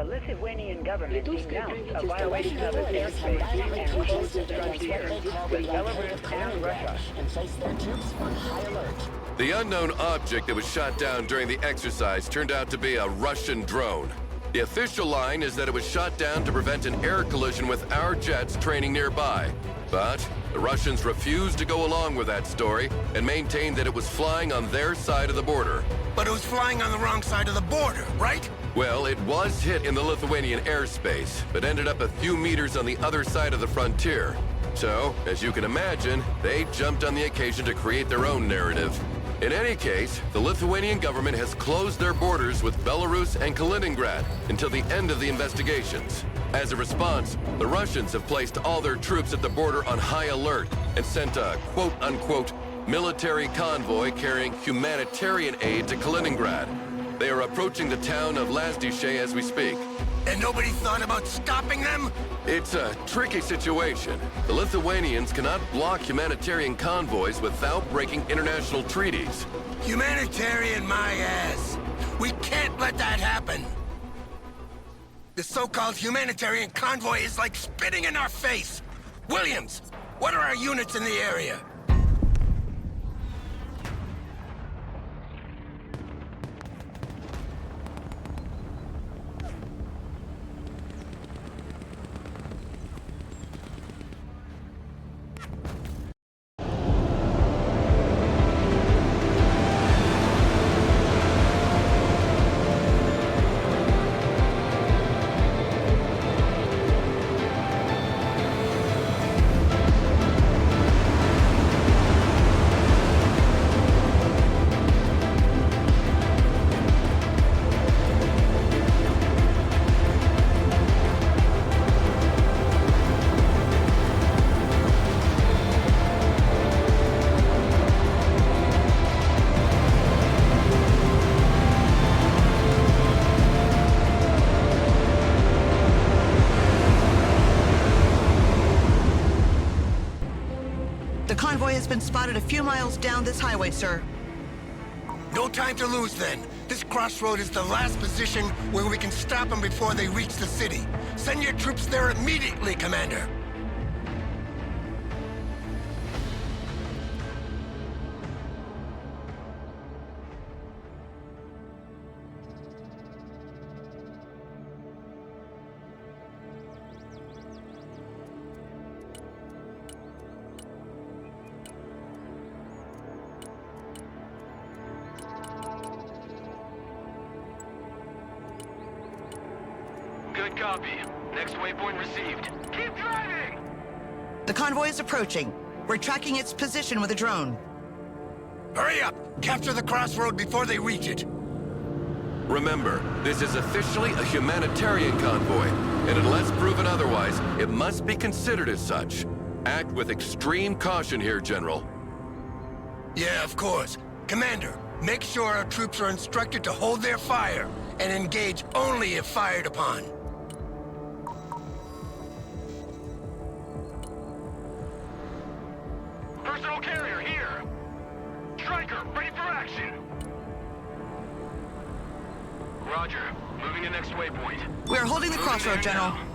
Lithuanian government denounced a violation of its airspace and closed its frontier with Belarus and Russia. And place their troops on high alert. The unknown object that was shot down during the exercise turned out to be a Russian drone. The official line is that it was shot down to prevent an air collision with our jets training nearby. But the Russians refused to go along with that story and maintained that it was flying on their side of the border. But it was flying on the wrong side of the border, right? Well, it was hit in the Lithuanian airspace, but ended up a few meters on the other side of the frontier. So, as you can imagine, they jumped on the occasion to create their own narrative. In any case, the Lithuanian government has closed their borders with Belarus and Kaliningrad until the end of the investigations. As a response, the Russians have placed all their troops at the border on high alert and sent a quote-unquote military convoy carrying humanitarian aid to Kaliningrad. They are approaching the town of Lazdishe as we speak. And nobody thought about stopping them? It's a tricky situation. The Lithuanians cannot block humanitarian convoys without breaking international treaties. Humanitarian my ass. We can't let that happen. The so-called humanitarian convoy is like spitting in our face. Williams, what are our units in the area? The convoy has been spotted a few miles down this highway, sir. No time to lose, then. This crossroad is the last position where we can stop them before they reach the city. Send your troops there immediately, Commander. Good copy. Next waypoint received. Keep driving! The convoy is approaching. We're tracking its position with a drone. Hurry up! Capture the crossroad before they reach it. Remember, this is officially a humanitarian convoy, and unless proven otherwise, it must be considered as such. Act with extreme caution here, General. Yeah, of course. Commander, make sure our troops are instructed to hold their fire and engage only if fired upon. Personal carrier here! Striker, ready for action! Roger. Moving to next waypoint. We are holding the Moving crossroad, there General. now.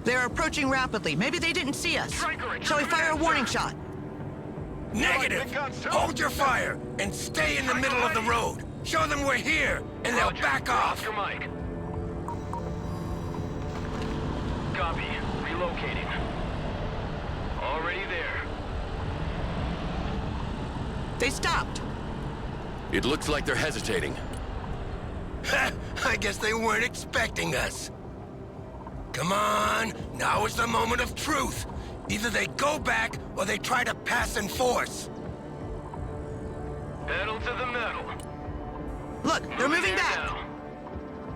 They are approaching rapidly. Maybe they didn't see us. Shall we fire a warning shot? Negative! Hold your fire and stay in the middle of the road. Show them we're here, and they'll back off. Oscar Mike. Copy. Relocating. Already there. They stopped. It looks like they're hesitating. I guess they weren't expecting us. Come on, now is the moment of truth. Either they go back, or they try to pass in force. Pedal to the metal. Look, they're moving back. Now.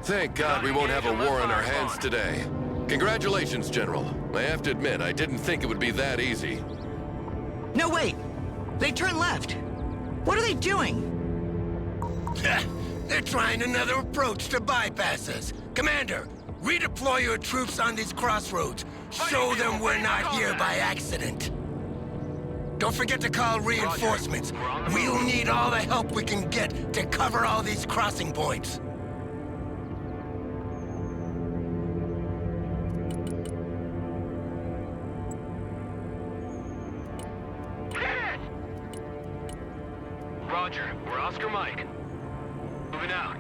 Thank God we won't have a war on our hands today. Congratulations, General. I have to admit, I didn't think it would be that easy. No, wait. They turned left. What are they doing? They're trying another approach to bypass us. Commander, redeploy your troops on these crossroads. Show them we're not here by accident. Don't forget to call reinforcements. We'll need all the help we can get to cover all these crossing points. Roger. We're Oscar Mike. Moving out.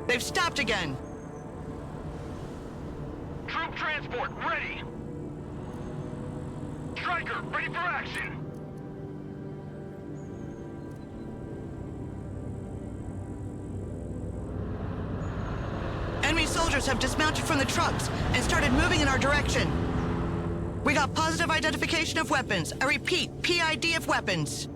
They've stopped again. Troop transport, ready! Striker, ready for action! Enemy soldiers have dismounted from the trucks and started moving in our direction. We got positive identification of weapons. I repeat, PID of weapons.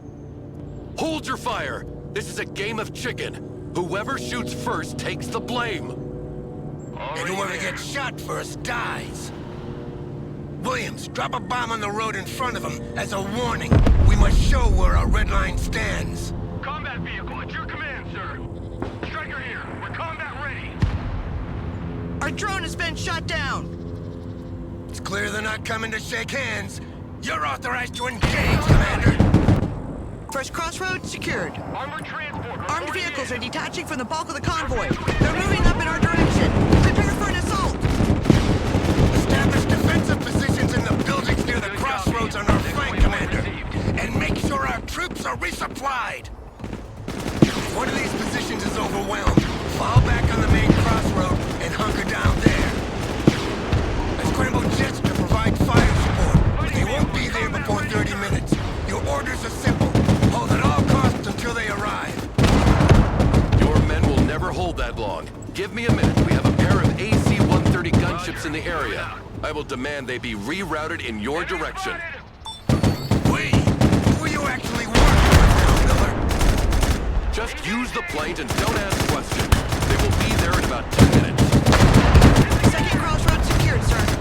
Hold your fire! This is a game of chicken. Whoever shoots first takes the blame. And whoever gets shot first dies. Williams, drop a bomb on the road in front of them as a warning. We must show where our red line stands. Combat vehicle at your command, sir. Striker here. We're combat ready. Our drone has been shot down. It's clear they're not coming to shake hands. You're authorized to engage, Commander. First crossroad secured. Armored transport. Armed vehicles are detaching from the bulk of the convoy. They're moving up in our direction. Prepare for an assault. Establish defensive positions in the buildings near the crossroads on our flank, Commander. And make sure our troops are resupplied. If one of these positions is overwhelmed, fall back on the main crossroad and hunker down there. I scramble jets to provide fire support, but they won't be there before 30 minutes. Your orders are simple. Hold at all costs until they arrive. Your men will never hold that long. Give me a minute. We have a pair of AC-130 gunships in the area. I will demand they be rerouted in your direction. We? Who are you actually working with now, Miller? Just use the planes and don't ask questions. They will be there in about 10 minutes. Second crossroad secured, sir.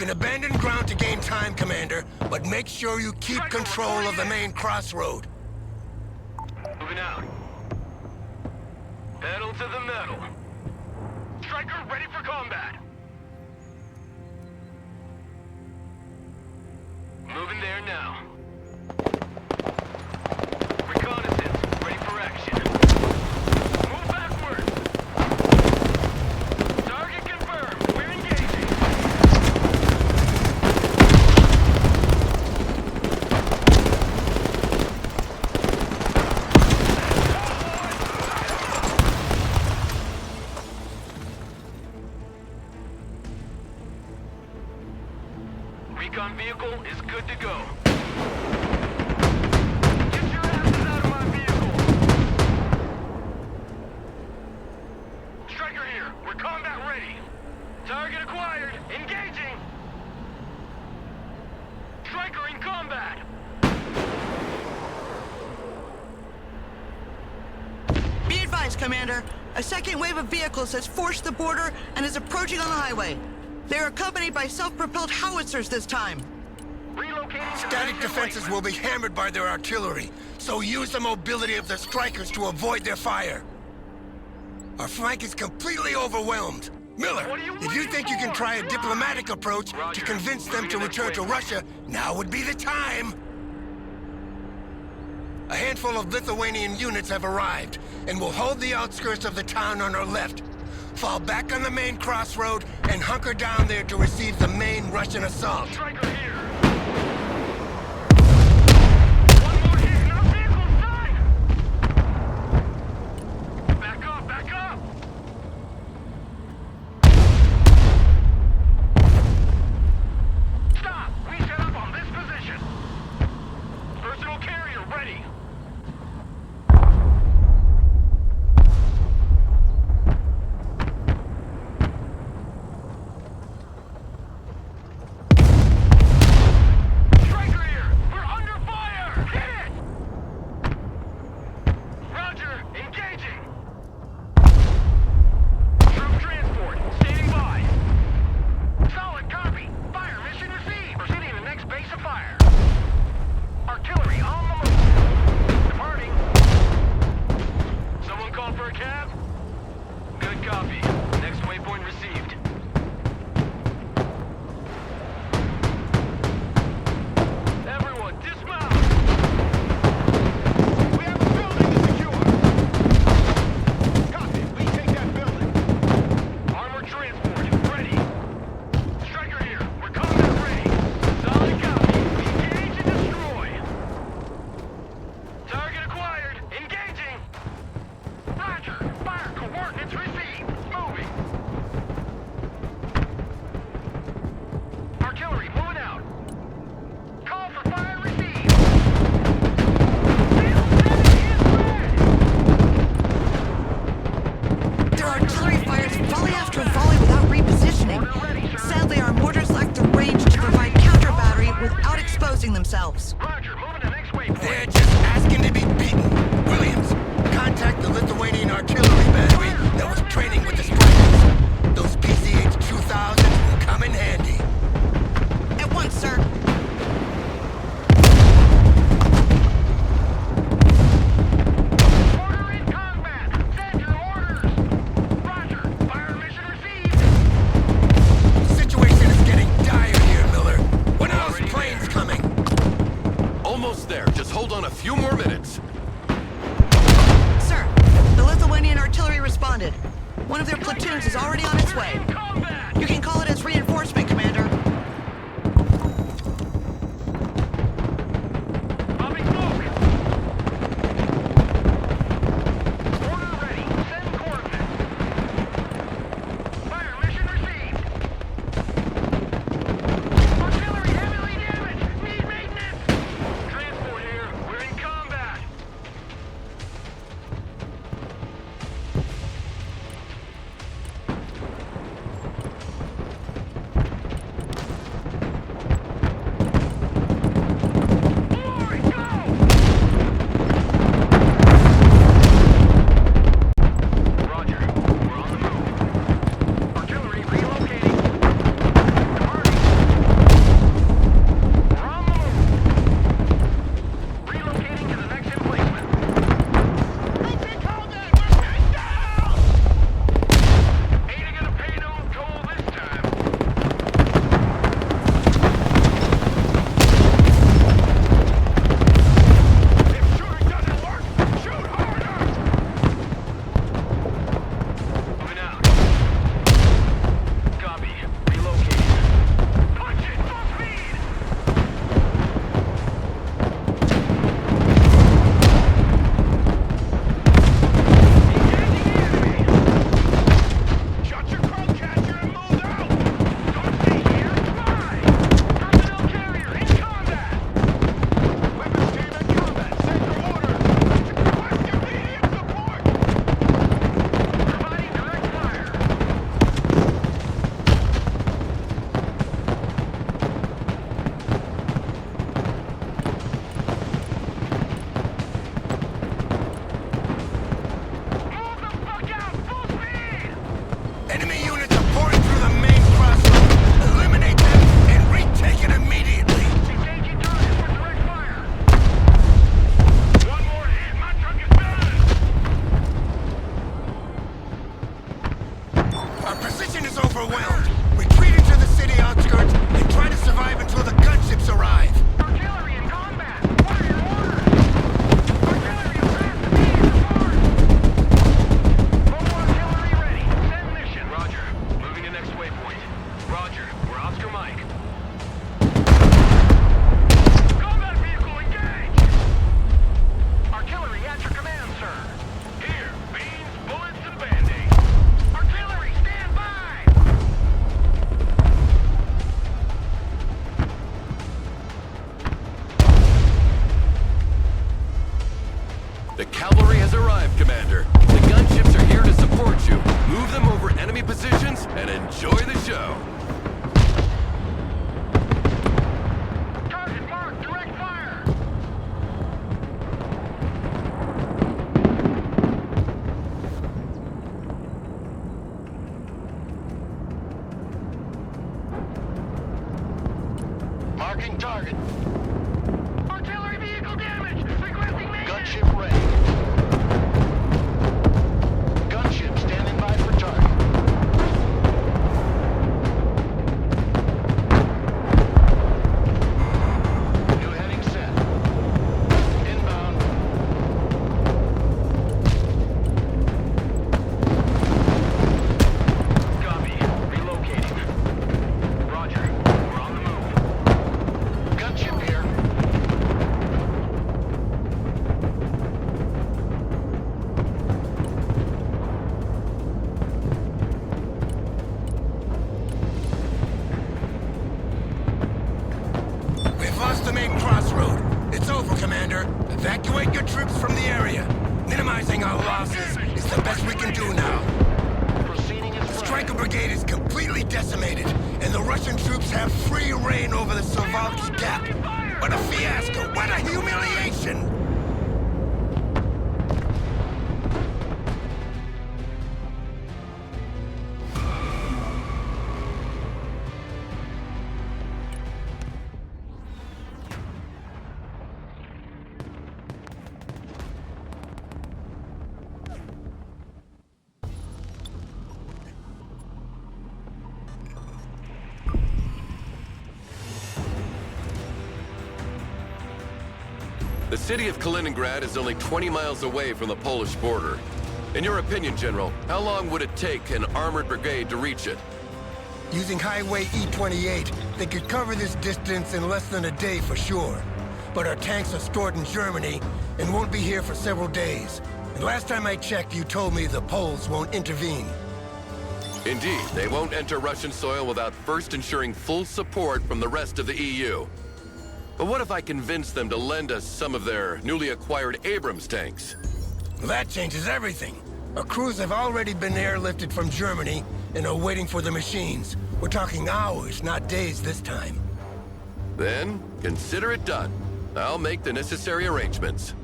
can abandon ground to gain time, Commander, but make sure you keep control of the main crossroad. Moving out. Pedal to the metal. Striker ready for combat. Moving there now. Reconnaissance. vehicle is good to go. Get your asses out of my vehicle! Striker here. We're combat ready. Target acquired. Engaging! Striker in combat! Be advised, Commander. A second wave of vehicles has forced the border and is approaching on the highway. They are accompanied by self-propelled howitzers this time. Relocating to Static position defenses waypoint. will be hammered by their artillery, so use the mobility of the strikers to avoid their fire. Our flank is completely overwhelmed. Miller, What are you if you waiting think you can for? try a diplomatic approach to Roger. convince them to Moving return next to way. Russia, now would be the time. A handful of Lithuanian units have arrived and will hold the outskirts of the town on our left. Fall back on the main crossroad and hunker down there to receive the main Russian assault. Striker here. One more hit and our vehicle's done! Back up, back up! Stop! We set up on this position. Personal carrier ready. Striker here! We're under fire! Hit it! Roger, engaging! Troop transport, standing by. Solid copy. Fire mission received. Proceeding to the next base of fire. Artillery on the move. Departing. Someone called for a cab? Good copy. Next waypoint received. Everyone, dismount! We have a building to secure! Copy. We take that building. Armored transport, ready. Striker here. We're combat ready. Solid copy. Engage and destroy. Target acquired. Engaging. Roger. Fire coordinates received. Moving. Artillery moving out. Call for fire received. Field 7 is red. Their artillery fires volley after volley without repositioning. Sadly, our mortars lack the range to provide counter battery without exposing themselves. Roger. Moving to next waypoint. They're just asking to be beaten. Williams, contact the Lithuanian artillery battery that was training with the strikers. Those PCH 2000s will come in handy. At once, sir. Order in combat! Send your orders! Roger! Fire mission received! Situation is getting dire here, Miller. When are those planes coming? Almost there. Just hold on a few more minutes. Sir, the Lithuanian artillery responded. One of their platoons is already on its way. In combat! You can call it as reinforcement, Commander. Popping smoke! Order ready! Send coordinates! Fire mission received! Artillery heavily damaged! Need maintenance! Transport here! We're in combat! is overwhelmed. Retreat into the city outskirts and try to survive until the gunships arrive. Artillery in combat! What are your orders? Artillery advance to me! Report! Mobile artillery ready. Send mission. Roger. Moving to next waypoint. Roger. We're Oscar Mike. Combat vehicle engaged! Artillery at your command, sir. Here. Beans, bullets, and band-aids. Artillery, stand by! The cavalry has arrived, Commander. The gunships are here to support you. Move them over enemy positions and enjoy the show. Target marked, direct fire! Marking target. Artillery vehicle damaged! Requesting maintenance! Gunship ready. Gunship standing by for target. New heading set. Inbound. Copy. Relocating. Roger. We're on the move. Gunship here. We've lost the main crossroad. It's over, Commander. Evacuate your troops from the area. Minimizing our losses is the best we can do now. Proceeding as Stryker Brigade is completely decimated, and the Russian troops have free reign over the Sovalki Gap. What a fiasco! What a humiliation! The city of Kaliningrad is only 20 miles away from the Polish border. In your opinion, General, how long would it take an armored brigade to reach it? Using Highway E28, they could cover this distance in less than a day for sure. But our tanks are stored in Germany and won't be here for several days. And last time I checked, you told me the Poles won't intervene. Indeed, they won't enter Russian soil without first ensuring full support from the rest of the EU. But what if I convince them to lend us some of their newly acquired Abrams tanks? That changes everything. Our crews have already been airlifted from Germany and are waiting for the machines. We're talking hours, not days this time. Then, consider it done. I'll make the necessary arrangements.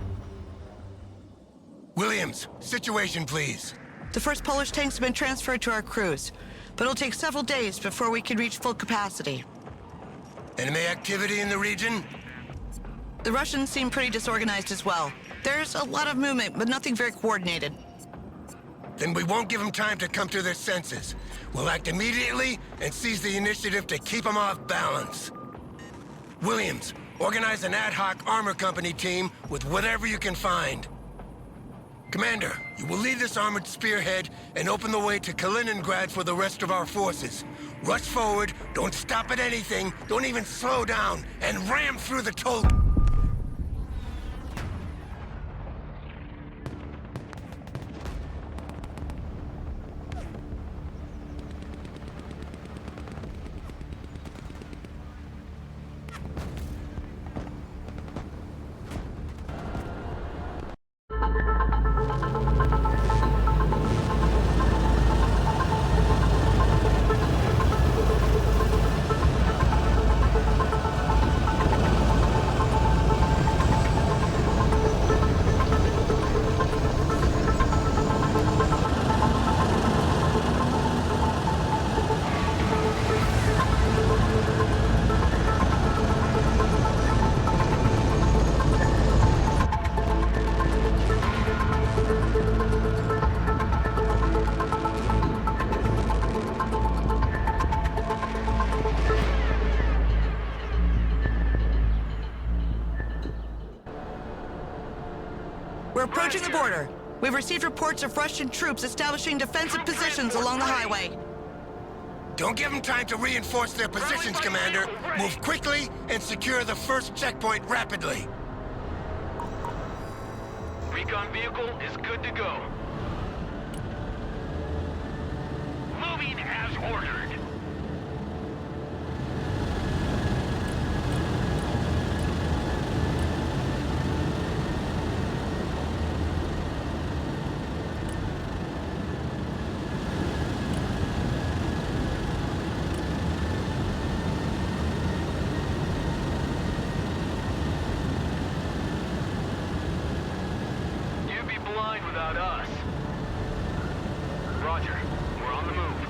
Williams, situation please. The first Polish tanks have been transferred to our crews, but it'll take several days before we can reach full capacity. Enemy activity in the region? The Russians seem pretty disorganized as well. There's a lot of movement, but nothing very coordinated. Then we won't give them time to come to their senses. We'll act immediately and seize the initiative to keep them off balance. Williams, organize an ad hoc armor company team with whatever you can find. Commander, you will lead this armored spearhead and open the way to Kaliningrad for the rest of our forces. Rush forward, don't stop at anything, don't even slow down, and ram through the toll... approaching the border. We've received reports of Russian troops establishing defensive positions along the highway. Don't give them time to reinforce their positions, Commander. Move quickly and secure the first checkpoint rapidly. Recon vehicle is good to go. Moving as ordered. You'd be blind without us. Roger. We're on the move.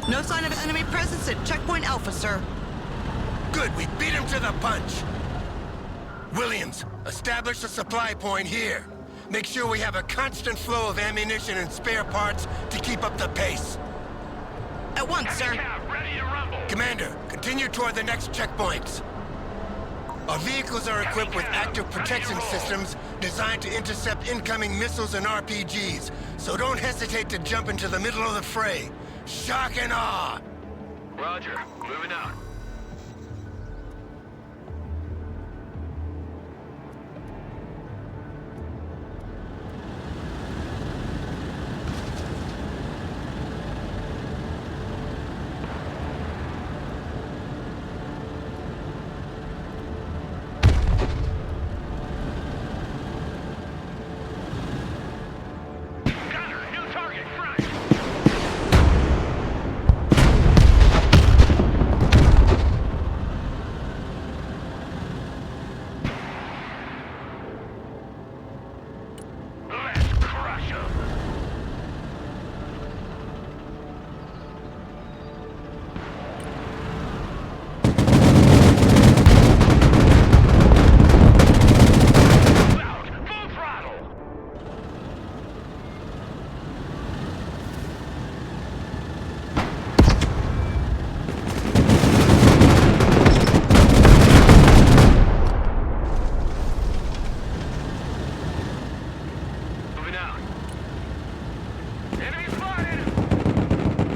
No sign of enemy presence at Checkpoint Alpha, sir. Good, we beat him to the punch. Williams, establish a supply point here. Make sure we have a constant flow of ammunition and spare parts to keep up the pace. At once, sir. Cap, ready to rumble. Commander, continue toward the next checkpoints. Our vehicles are equipped with active protection systems designed to intercept incoming missiles and RPGs, so don't hesitate to jump into the middle of the fray. Shock and awe! Roger. Moving out. Got her. New target. Front. Let's crush 'em. Out. Full throttle. Moving out. Enemy spotted!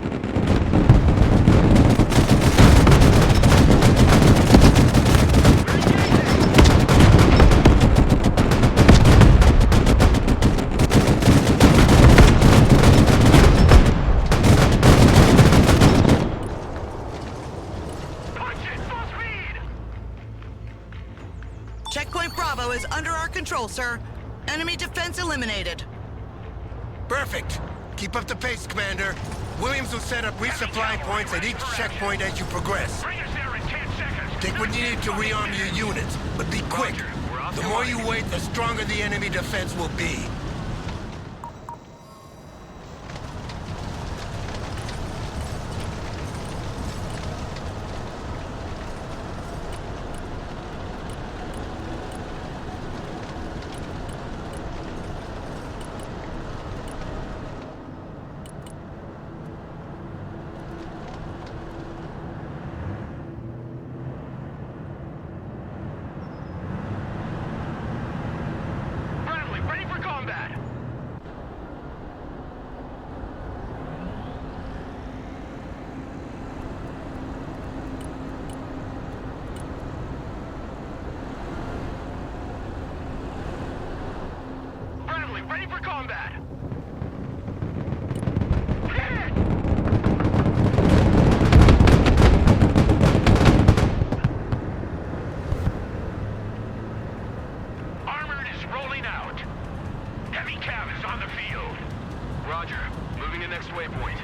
Punch it! Full speed! Checkpoint Bravo is under our control, sir. Enemy defense eliminated. Perfect. Keep up the pace, Commander. Williams will set up resupply points at each checkpoint as you progress. Bring us there in 10 seconds. Take what you need to rearm your units, but be quick. We're off The to more running. you wait, the stronger the enemy defense will be. Bradley, ready for combat. Bradley, ready for combat. Hit! Armored is rolling out. Heavy cav is on the field. Roger. Moving to next waypoint.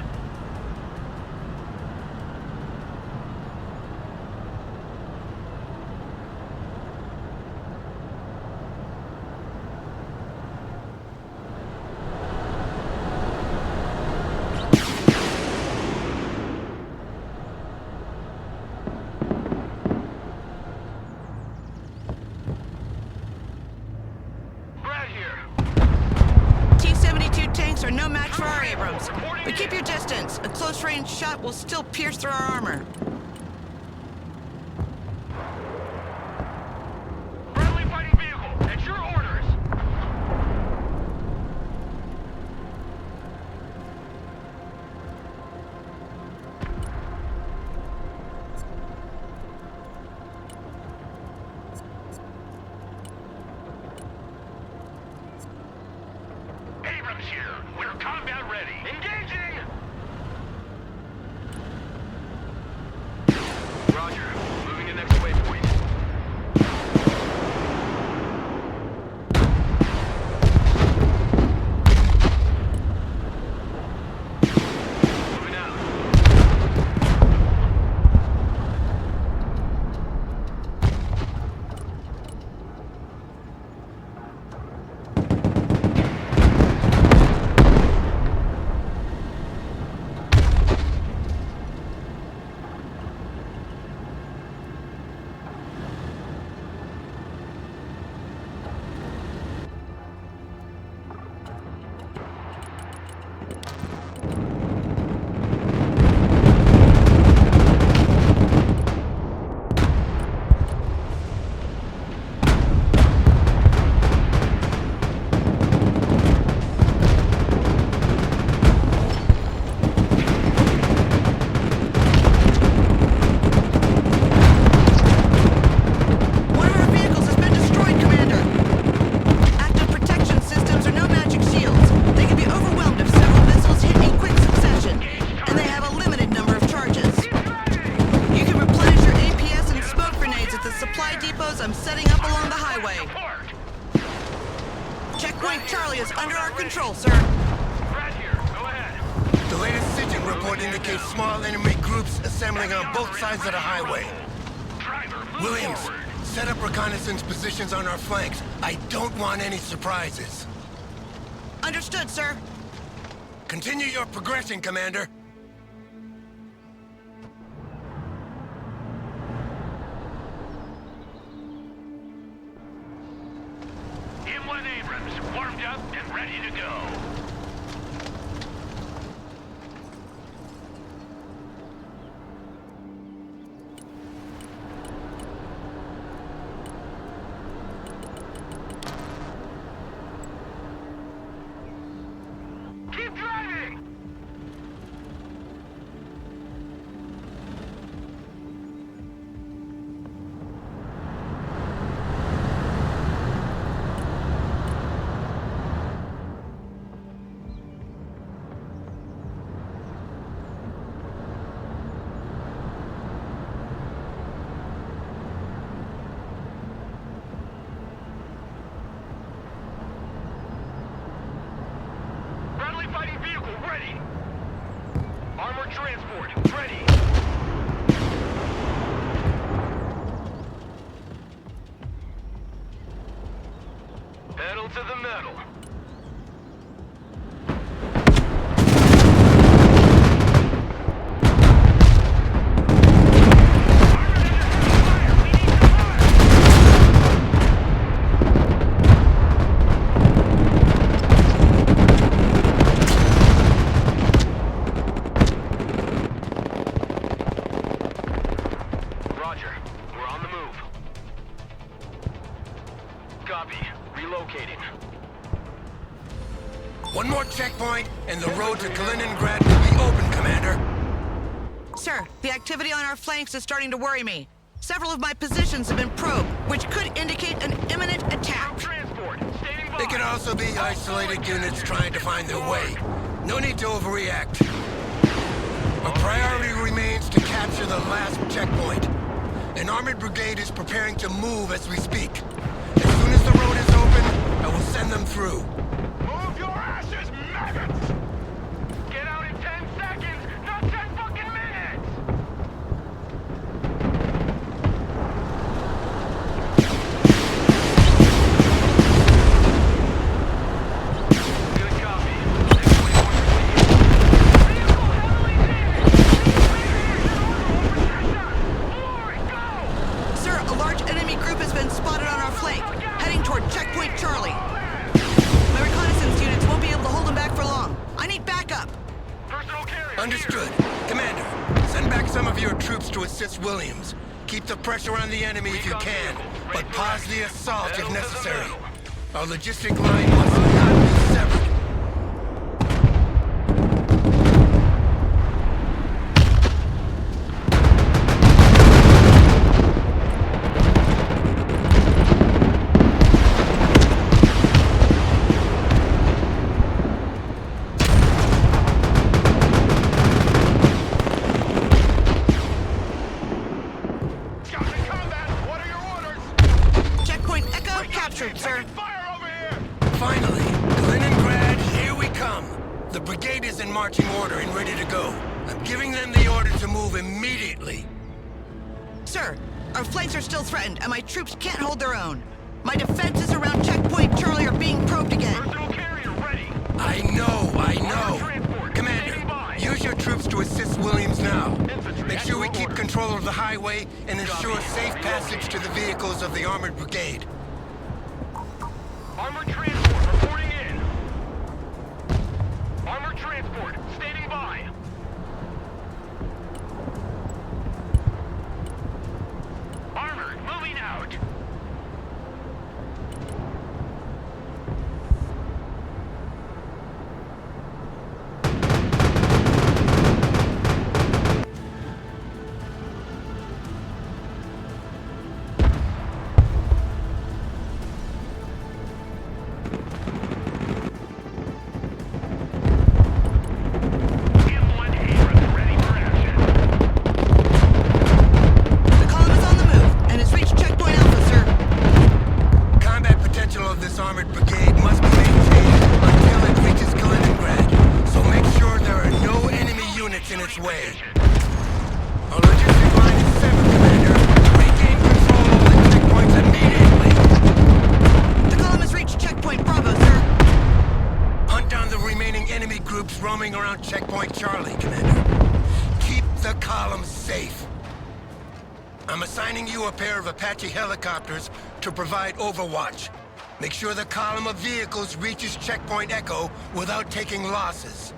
T-72 tanks are no match for our Abrams. But keep your distance. distance. A close-range shot will still pierce through our armor. Friendly fighting vehicle, at your orders. Abrams here. We're combat ready. Engaging! Roger. Moving to next waypoint. Moving out. One of our vehicles has been destroyed, Commander. Active protection systems are no magic shields. They can be overwhelmed if several missiles hit in quick succession, and they have a limited number of charges. You can replenish your APS and smoke grenades at the supply depots I'm setting up along the highway. Support! Checkpoint Charlie is under our control, sir. Brad here. Go ahead. The latest SIGINT report indicates small enemy groups assembling on both sides of the highway. Driver, move Williams, forward. set up reconnaissance positions on our flanks. I don't want any surprises. Understood, sir. Continue your progression, Commander. M1 Abrams, warmed up and ready to go. Keep driving! Friendly fighting vehicle ready. Armored transport ready. Pedal to the metal. Roger. We're on the move. Copy. Relocating. One more checkpoint, and the road to Kaliningrad will be open, Commander. Sir, the activity on our flanks is starting to worry me. Several of my positions have been probed, which could indicate an imminent attack. Transport. Standing by. They could also be isolated units trying to find their way. No need to overreact. Our priority remains to capture the last checkpoint. An armored brigade is preparing to move as we speak. As soon as the road is open, I will send them through. Move your asses, maggots! Get out in 10 seconds, not 10 fucking minutes! Good copy. Next waypoint received. Vehicle heavily damaged! Forward, go! Sir, a large enemy group has been spotted on our flank, heading toward Checkpoint Charlie. My reconnaissance units won't be able to hold them back for long. I need backup. Personal carrier. Understood. Commander, send back some of your troops to assist Williams. Keep the pressure on the enemy if you can, but pause the assault if necessary. Our logistic line must not be severed. Scouts in combat. What are your orders? Checkpoint Echo captured, sir. Fire over here. Finally, Kaliningrad, here we come. The brigade is in marching order and ready to go. I'm giving them the order to move immediately. Sir, our flanks are still threatened, and my troops can't hold their own. My defenses around Checkpoint Charlie are being probed again. Personal carrier ready. I know. Commander, use your troops to assist Williams now. Make sure we keep control of the highway and ensure safe passage to the vehicles of the armored brigade. Armored transport reporting in. Armored transport standing by. Armored moving out. M1 Abrams ready for action. The column is on the move and has reached Checkpoint Alpha, sir. Combat potential of this armored brigade must be maintained until it reaches Kaliningrad, so make sure there are no enemy units in its way. Our logistic line is severed, Commander. Regain control of the checkpoints immediately. The column has reached Checkpoint Bravo, sir. Hunt down the remaining enemy groups roaming around Checkpoint Charlie, Commander. Keep the column safe. I'm assigning you a pair of Apache helicopters to provide overwatch. Make sure the column of vehicles reaches Checkpoint Echo without taking losses.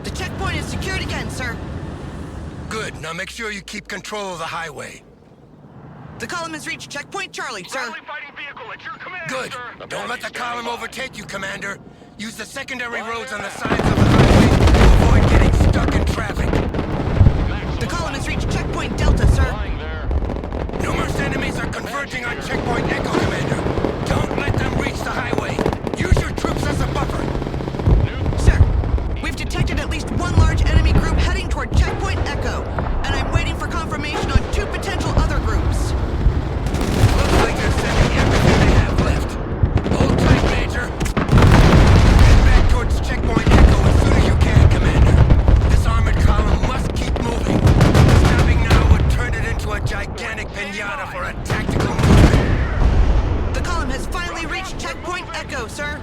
The checkpoint is secured again, sir. Good. Now make sure you keep control of the highway. The column has reached Checkpoint Charlie, sir. Friendly fighting vehicle at your command, Good. sir. Don't let the column overtake you, Commander. Use the secondary roads on the sides of the highway to avoid getting stuck in traffic. The column has reached Checkpoint Delta, sir. Numerous enemies are converging on Checkpoint Echo, Commander. Don't let them reach the highway. Use your troops as a buffer. Sir, we've detected at least one large enemy group heading toward Checkpoint Echo, and I'm waiting for confirmation on two potential other groups. Looks like they're sending everything they have left. Hold tight, Major. Head back towards Checkpoint Echo as soon as you can, Commander. This armored column must keep moving. Stopping now would turn it into a gigantic pinata for a tactical movement. The column has finally reached Checkpoint Echo, sir.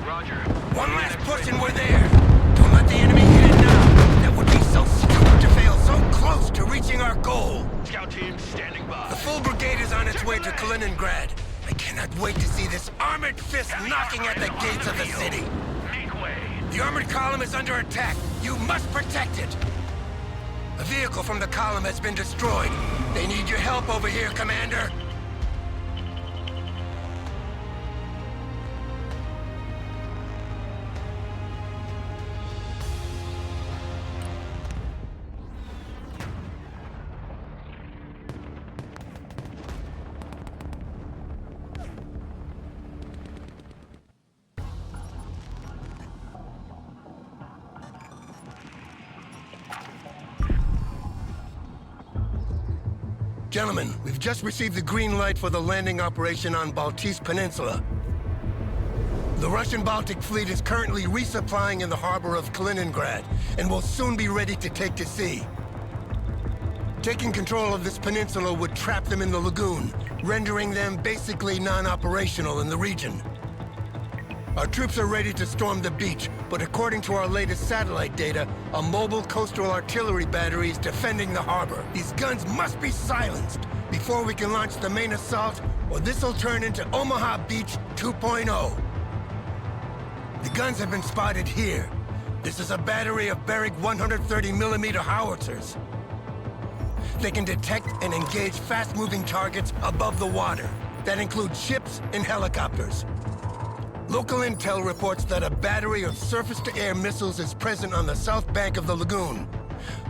Roger. One last push and we're there. Don't let the enemy hit it now. That would be so stupid to fail so close to reaching our goal. Scout team standing by. The full brigade is on its way to Kaliningrad. I cannot wait to see this armored fist knocking at the gates of the city. Make way. The armored column is under attack. You must protect it. A vehicle from the column has been destroyed. They need your help over here, Commander. Gentlemen, we've just received the green light for the landing operation on Baltese Peninsula. The Russian Baltic Fleet is currently resupplying in the harbor of Kaliningrad and will soon be ready to take to sea. Taking control of this peninsula would trap them in the lagoon, rendering them basically non-operational in the region. Our troops are ready to storm the beach, but according to our latest satellite data, a mobile coastal artillery battery is defending the harbor. These guns must be silenced before we can launch the main assault, or this'll turn into Omaha Beach 2.0. The guns have been spotted here. This is a battery of Barrick 130mm howitzers. They can detect and engage fast-moving targets above the water. That includes ships and helicopters. Local intel reports that a battery of surface-to-air missiles is present on the south bank of the lagoon.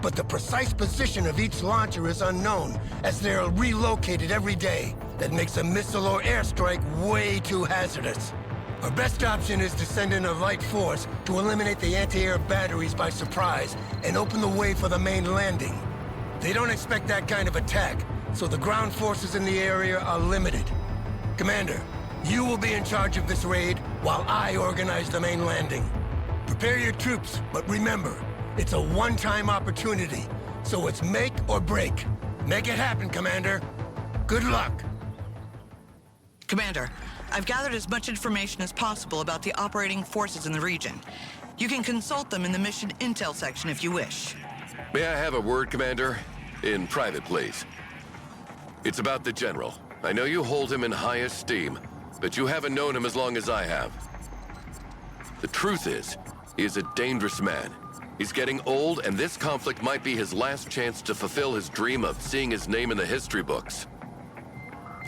But the precise position of each launcher is unknown, as they are relocated every day. That makes a missile or airstrike way too hazardous. Our best option is to send in a light force to eliminate the anti-air batteries by surprise and open the way for the main landing. They don't expect that kind of attack, so the ground forces in the area are limited. Commander, you will be in charge of this raid while I organize the main landing. Prepare your troops, but remember, it's a one-time opportunity, so it's make or break. Make it happen, Commander. Good luck. Commander, I've gathered as much information as possible about the operating forces in the region. You can consult them in the mission intel section if you wish. May I have a word, Commander? In private, please. It's about the General. I know you hold him in high esteem, but you haven't known him as long as I have. The truth is, he is a dangerous man. He's getting old, and this conflict might be his last chance to fulfill his dream of seeing his name in the history books.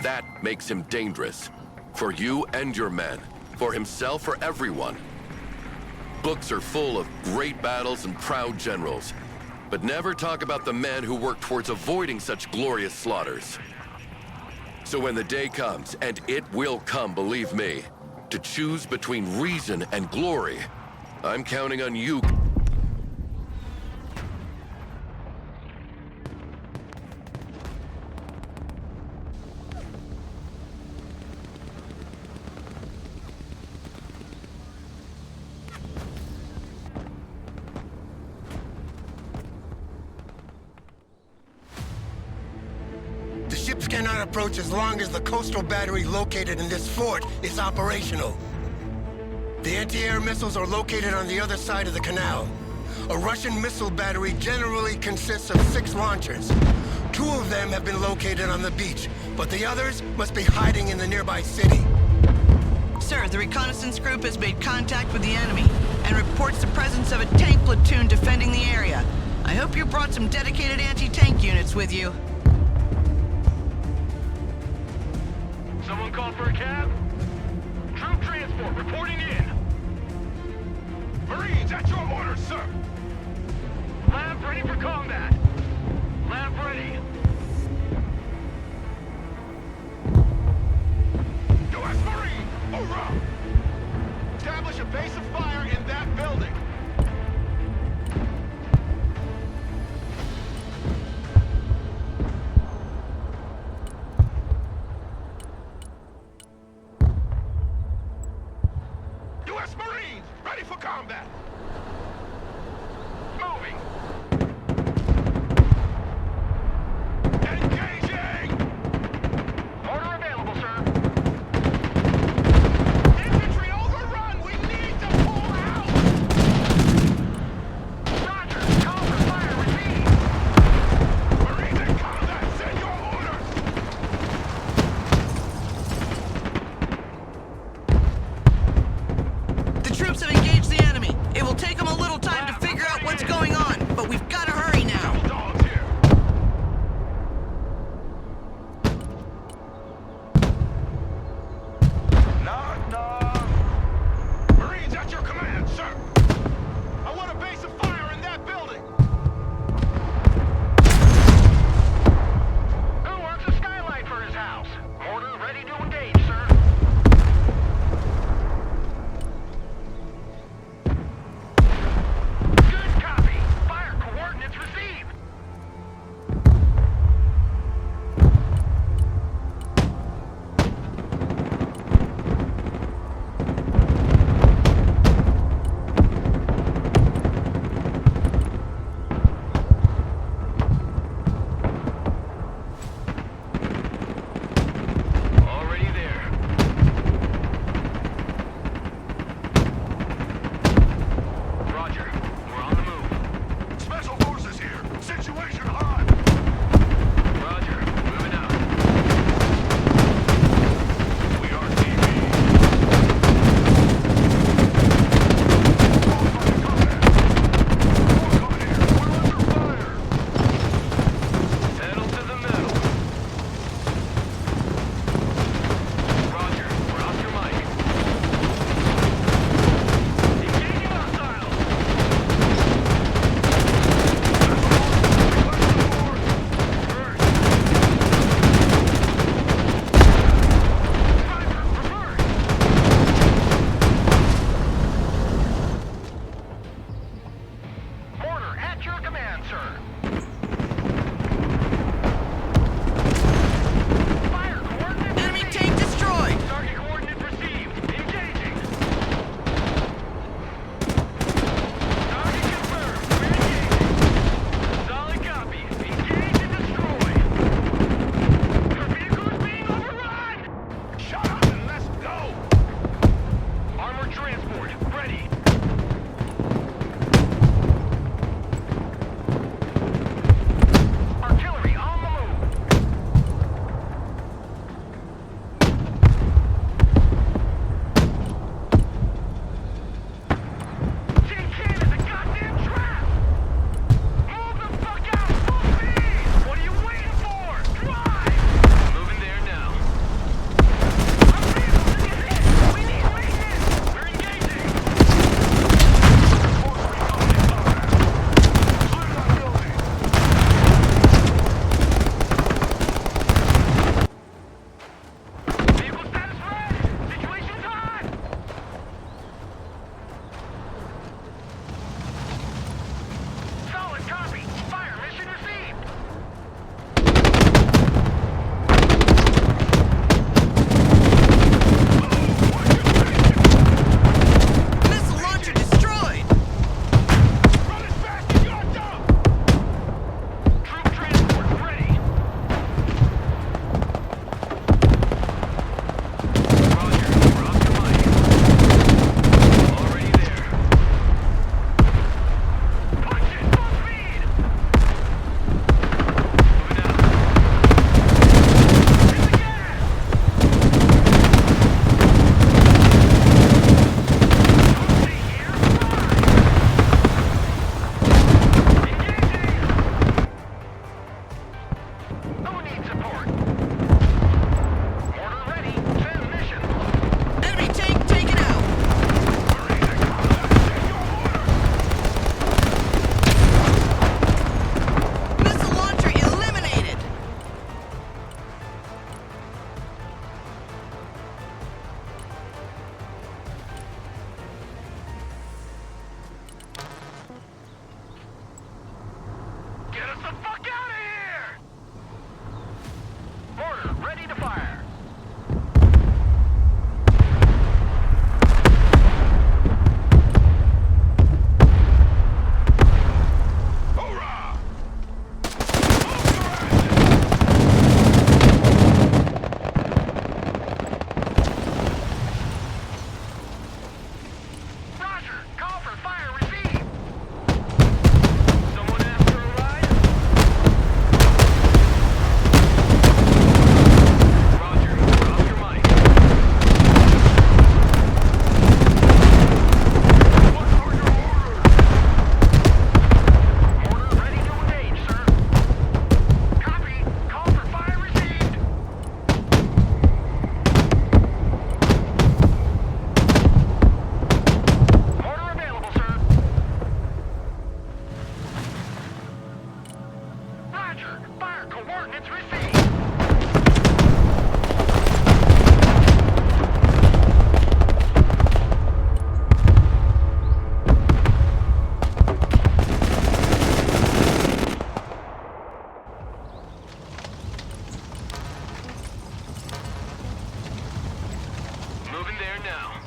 That makes him dangerous. For you and your men. For himself, for everyone. Books are full of great battles and proud generals, but never talk about the men who work towards avoiding such glorious slaughters. So when the day comes, and it will come, believe me, to choose between reason and glory, I'm counting on you. The ships cannot approach as long as the coastal battery located in this fort is operational. The anti-air missiles are located on the other side of the canal. A Russian missile battery generally consists of 6 launchers. 2 of them have been located on the beach, but the others must be hiding in the nearby city. Sir, the reconnaissance group has made contact with the enemy and reports the presence of a tank platoon defending the area. I hope you brought some dedicated anti-tank units with you. Someone called for a cab? Troop transport reporting in. Marines, at your orders, sir. Lab ready for combat. Lab ready. U.S. Marine, hoorah! Establish a base of fire in that building. U.S. Marines, ready for combat. Moving. Engaging! Order available, sir. Infantry overrun! We need to pull out! Roger, call for fire, repeat. Marines in combat, send your orders! The troops have engaged the enemy. It will there now.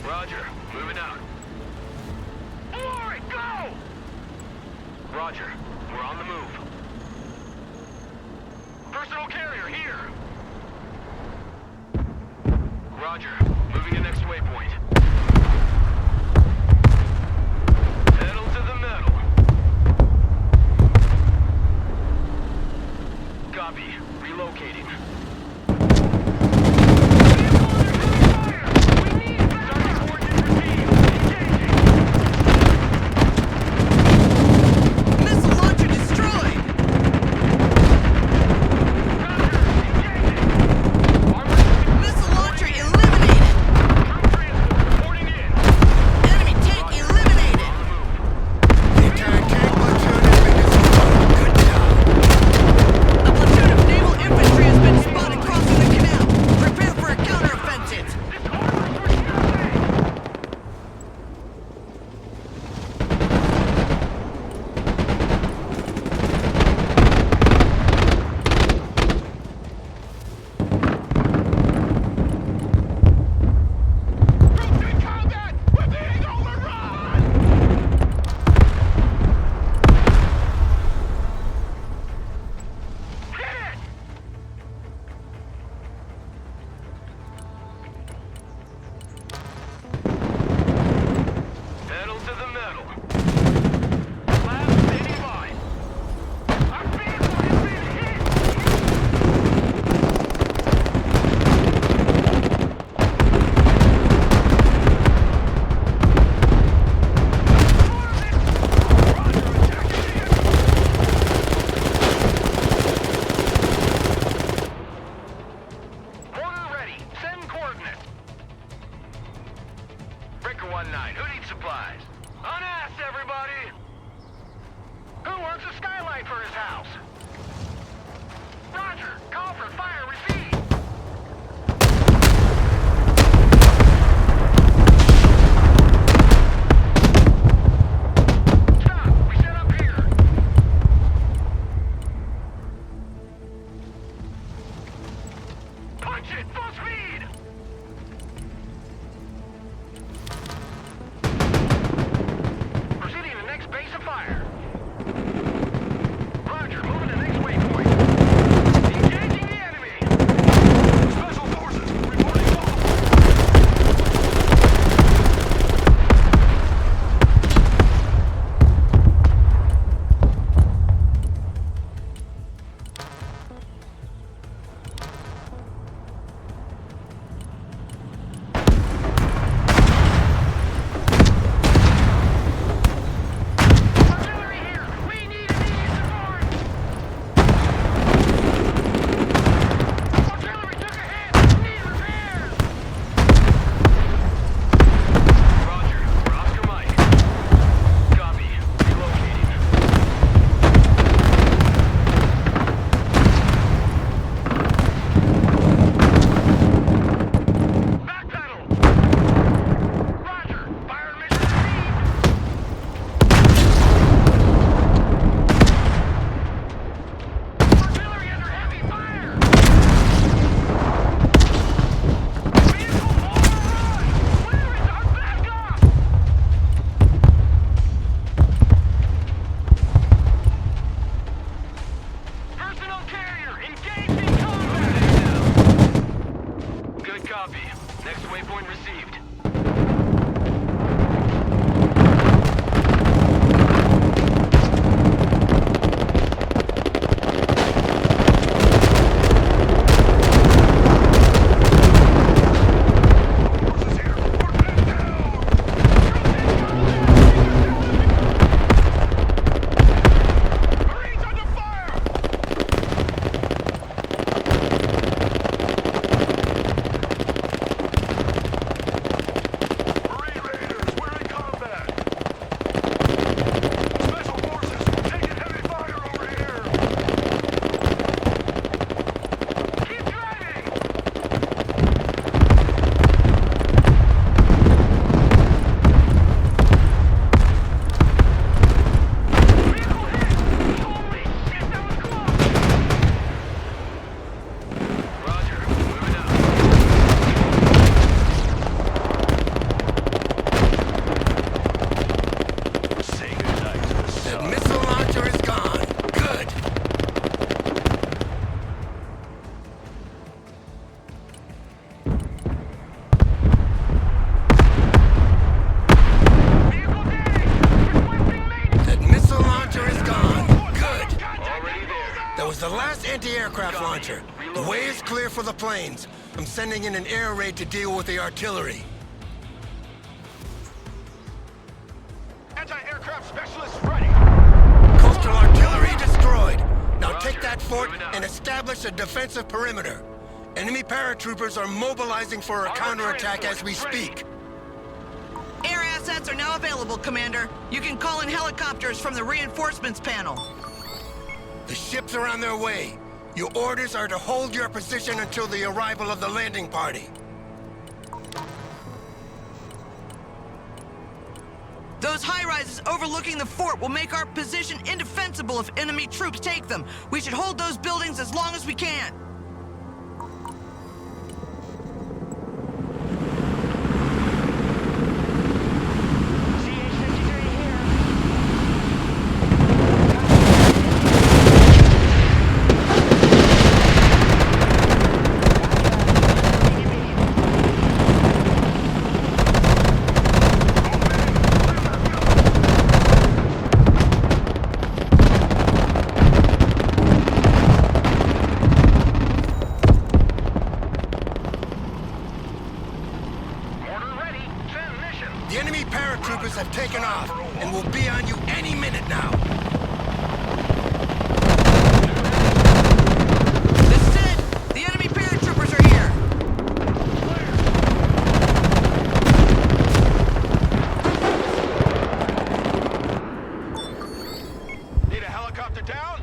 Roger, moving out. All right, go! Roger, we're on the move. Personal carrier here. Roger, moving to next waypoint. Pedal to the metal. Copy, relocating. Engaging the enemy! Next waypoint received. Anti-aircraft launcher. The way is clear for the planes. I'm sending in an air raid to deal with the artillery. Anti-aircraft specialists ready. Coastal artillery destroyed. Now take that fort and establish a defensive perimeter. Enemy paratroopers are mobilizing for a counterattack as we speak. Air assets are now available, Commander. You can call in helicopters from the reinforcements panel. The ships are on their way. Your orders are to hold your position until the arrival of the landing party. Those high-rises overlooking the fort will make our position indefensible if enemy troops take them. We should hold those buildings as long as we can. The enemy paratroopers have taken off and will be on you any minute now. This is it! The enemy paratroopers are here! Need a helicopter down?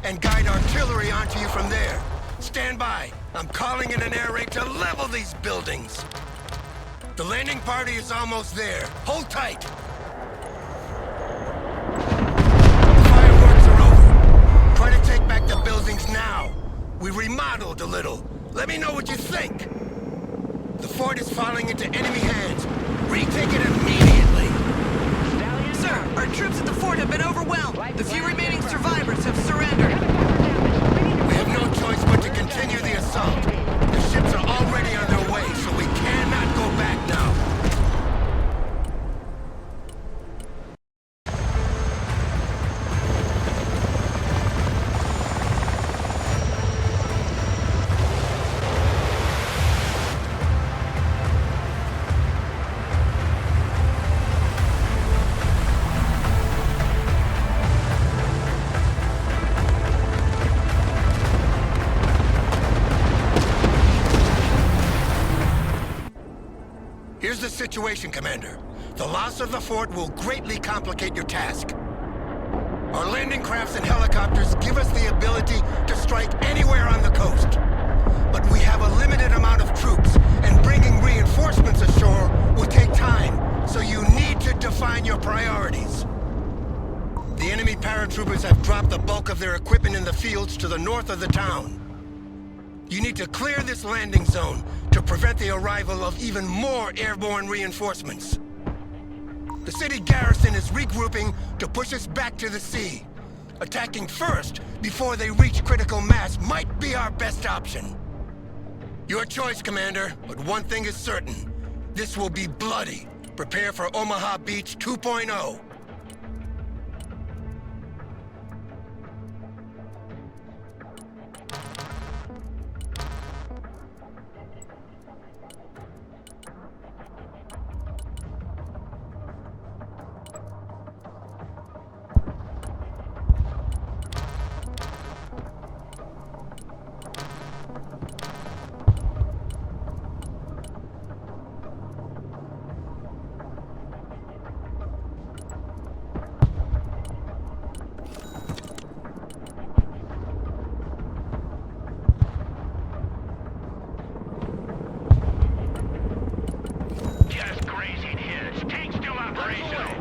And guide artillery onto you from there. Stand by. I'm calling in an air raid to level these buildings. The landing party is almost there. Hold tight. The fireworks are over. Try to take back the buildings now. We remodeled a little. Let me know what you think. The fort is falling into enemy hands. Retake it immediately. Sir, our troops at the fort have been overwhelmed. The few remaining survivors have surrendered. We have no choice but to continue the assault. The ships are already on their way, so we cannot go back now. Here's the situation, Commander. The loss of the fort will greatly complicate your task. Our landing crafts and helicopters give us the ability to strike anywhere on the coast. But we have a limited amount of troops, and bringing reinforcements ashore will take time, so you need to define your priorities. paratroopers have dropped the bulk of their equipment in the fields to the north of the town. You need to clear this landing zone to prevent the arrival of even more airborne reinforcements. The city garrison is regrouping to push us back to the sea. Attacking first, before they reach critical mass, might be our best option. Your choice, Commander, but one thing is certain. This will be bloody. Prepare for Omaha Beach 2.0. Just grazing hits. Tank still operational.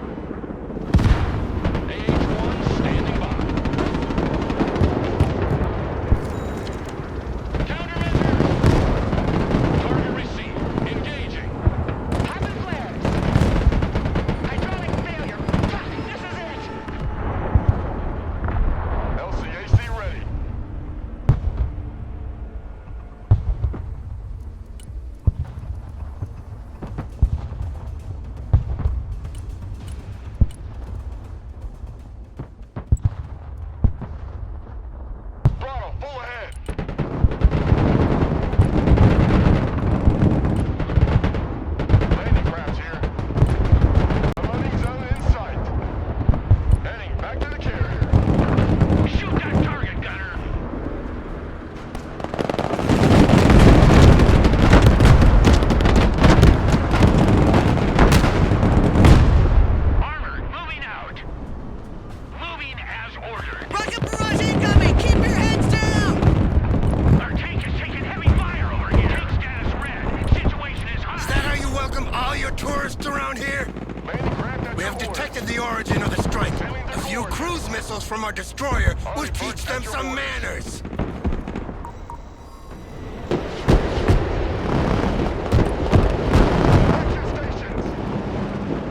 From our destroyer will teach them some manners.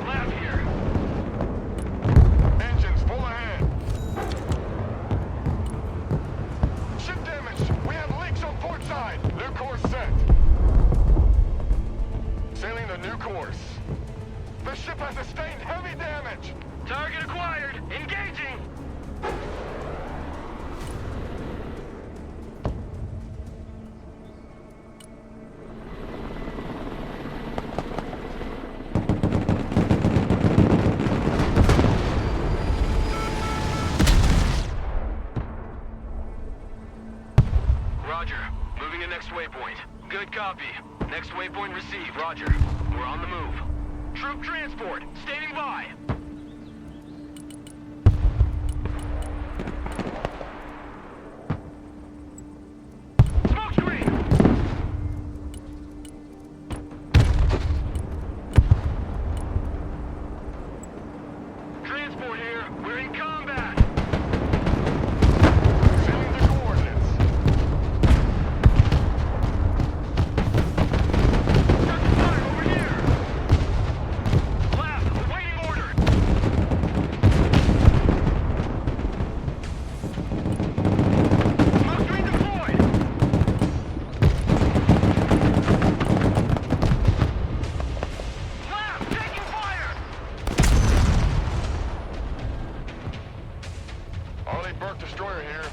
Lab here. Engines full ahead. Ship damage. We have leaks on port side. New course set. Sailing the new course. The ship has sustained heavy damage. Target acquired. Engaging. Roger. Moving to next waypoint. Good copy. Next waypoint received. Roger. We're on the move. Troop transport. Standing by. Smoke screen! Transport here. We're in combat. Sending the coordinates. Target fire over here. Left, awaiting order. Smoke screen deployed. Left, taking fire. Arleigh Burke destroyer here.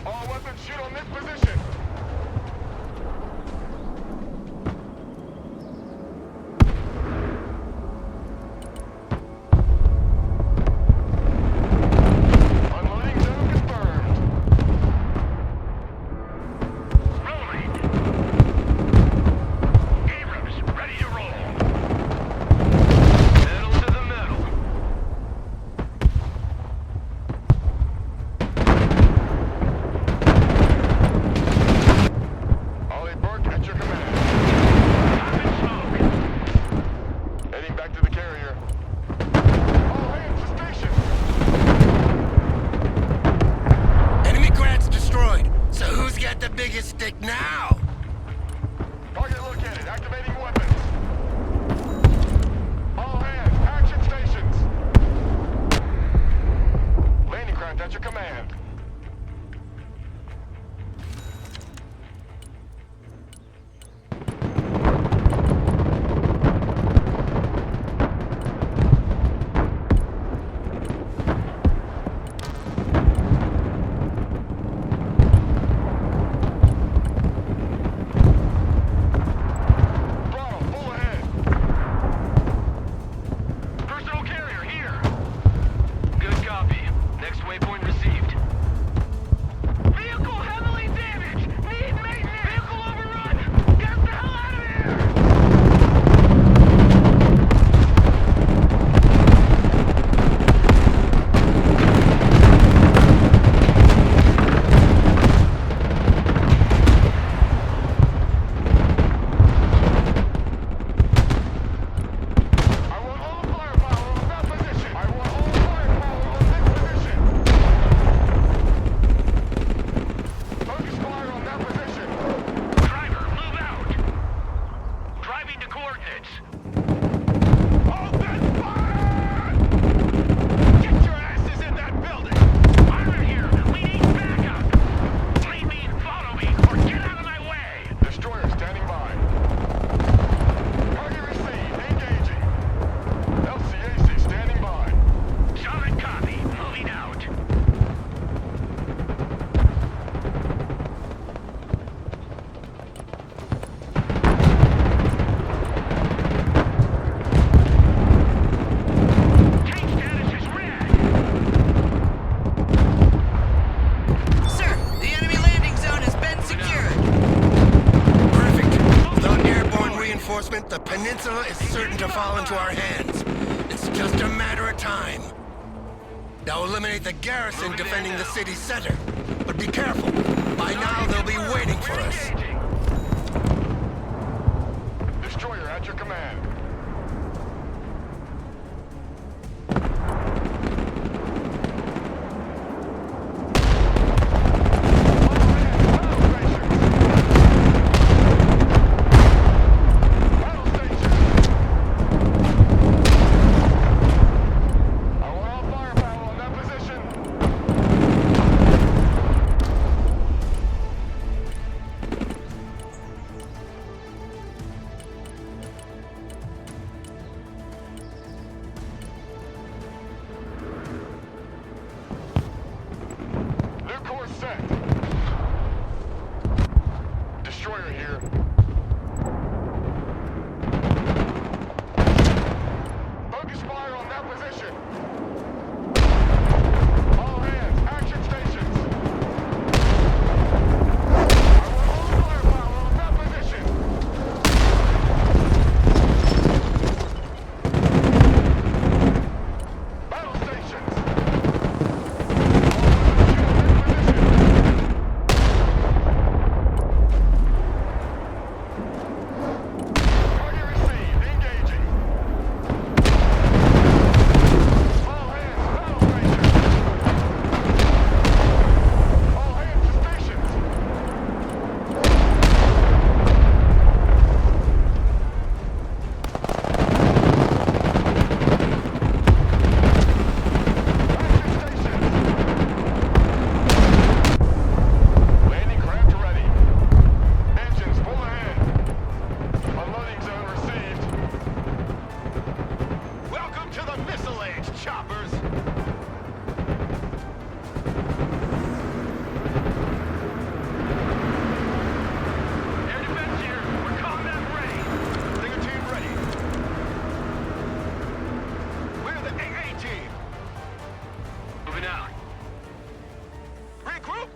All weapons shoot on this position. Unloading zone confirmed. Rolling. Abrams, ready to roll. Metal to the metal. our hands. It's just a matter of time. They'll eliminate the garrison defending the city center. But be careful. By now, they'll be waiting for us. Destroyer at your command. Destroyer here. Focus fire on that position. All hands, action stations. I want all firepower on that position. Battle stations.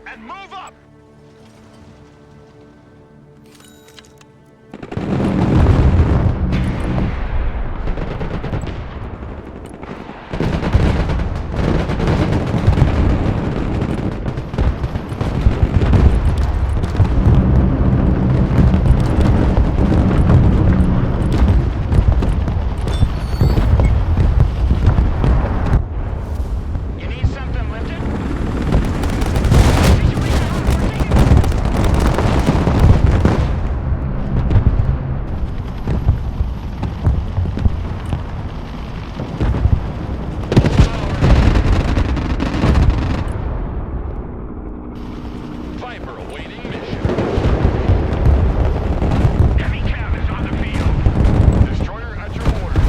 And move up! You need something lifted? Viper awaiting mission. Heavy cab is on the field. Destroyer at your orders.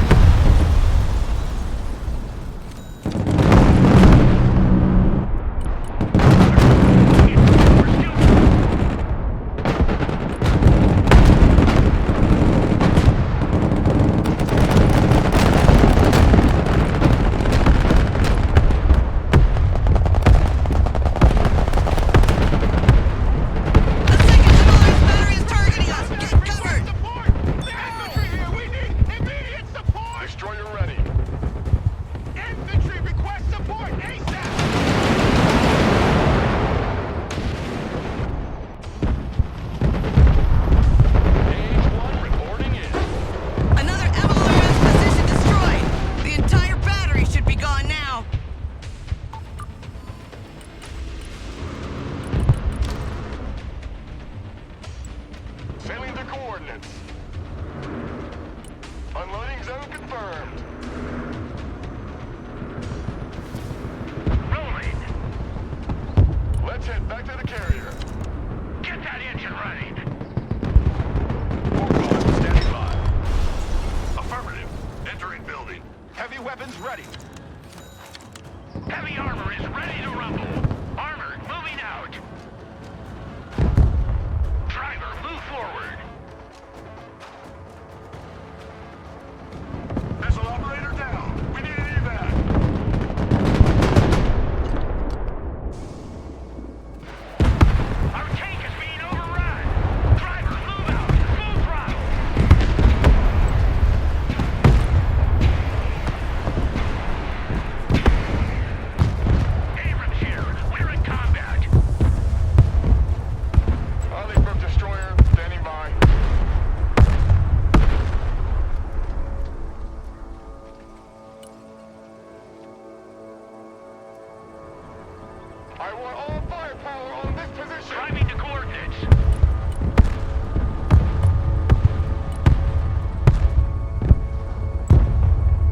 Destroyer ready. Infantry request support ASAP! Page 1 reporting in. Another Avalara's position destroyed. The entire battery should be gone now. Sailing the coordinates. Unloading zone confirmed. Rolling. Let's head back to the carrier. Get that engine running. Warlord standing by. Affirmative. Entering building. Heavy weapons ready. Heavy armor is ready to rumble. Armor moving out. Driver, move forward. Missile operator down. We need an evac. Our tank is being overrun. Driver, move out. Full throttle. want all firepower on this position. Driving to coordinates.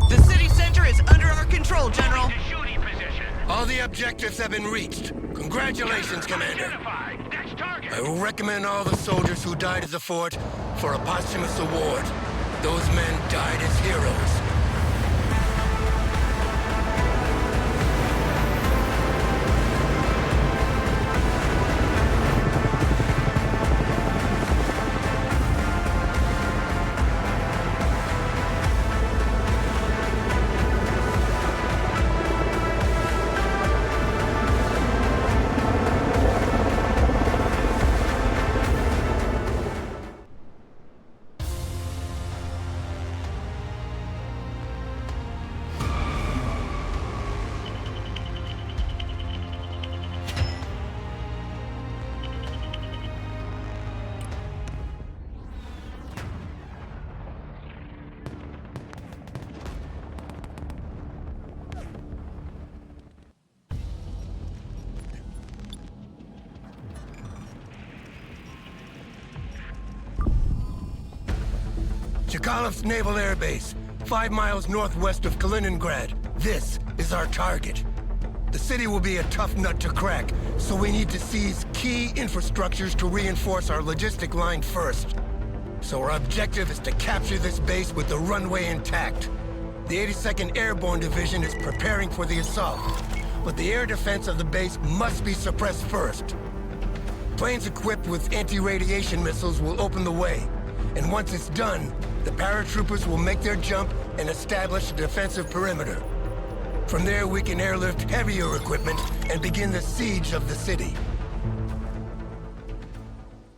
The city center is under our control, General. To shooting position. All the objectives have been reached. Congratulations, Commander. Identified. Next target. I will recommend all the soldiers who died at the fort for a posthumous award. Those men died as heroes. Chekalov's Naval Air Base, 5 miles northwest of Kaliningrad. This is our target. The city will be a tough nut to crack, so we need to seize key infrastructures to reinforce our logistic line first. So our objective is to capture this base with the runway intact. The 82nd Airborne Division is preparing for the assault, but the air defense of the base must be suppressed first. Planes equipped with anti-radiation missiles will open the way, and once it's done, the paratroopers will make their jump and establish a defensive perimeter. From there, we can airlift heavier equipment and begin the siege of the city.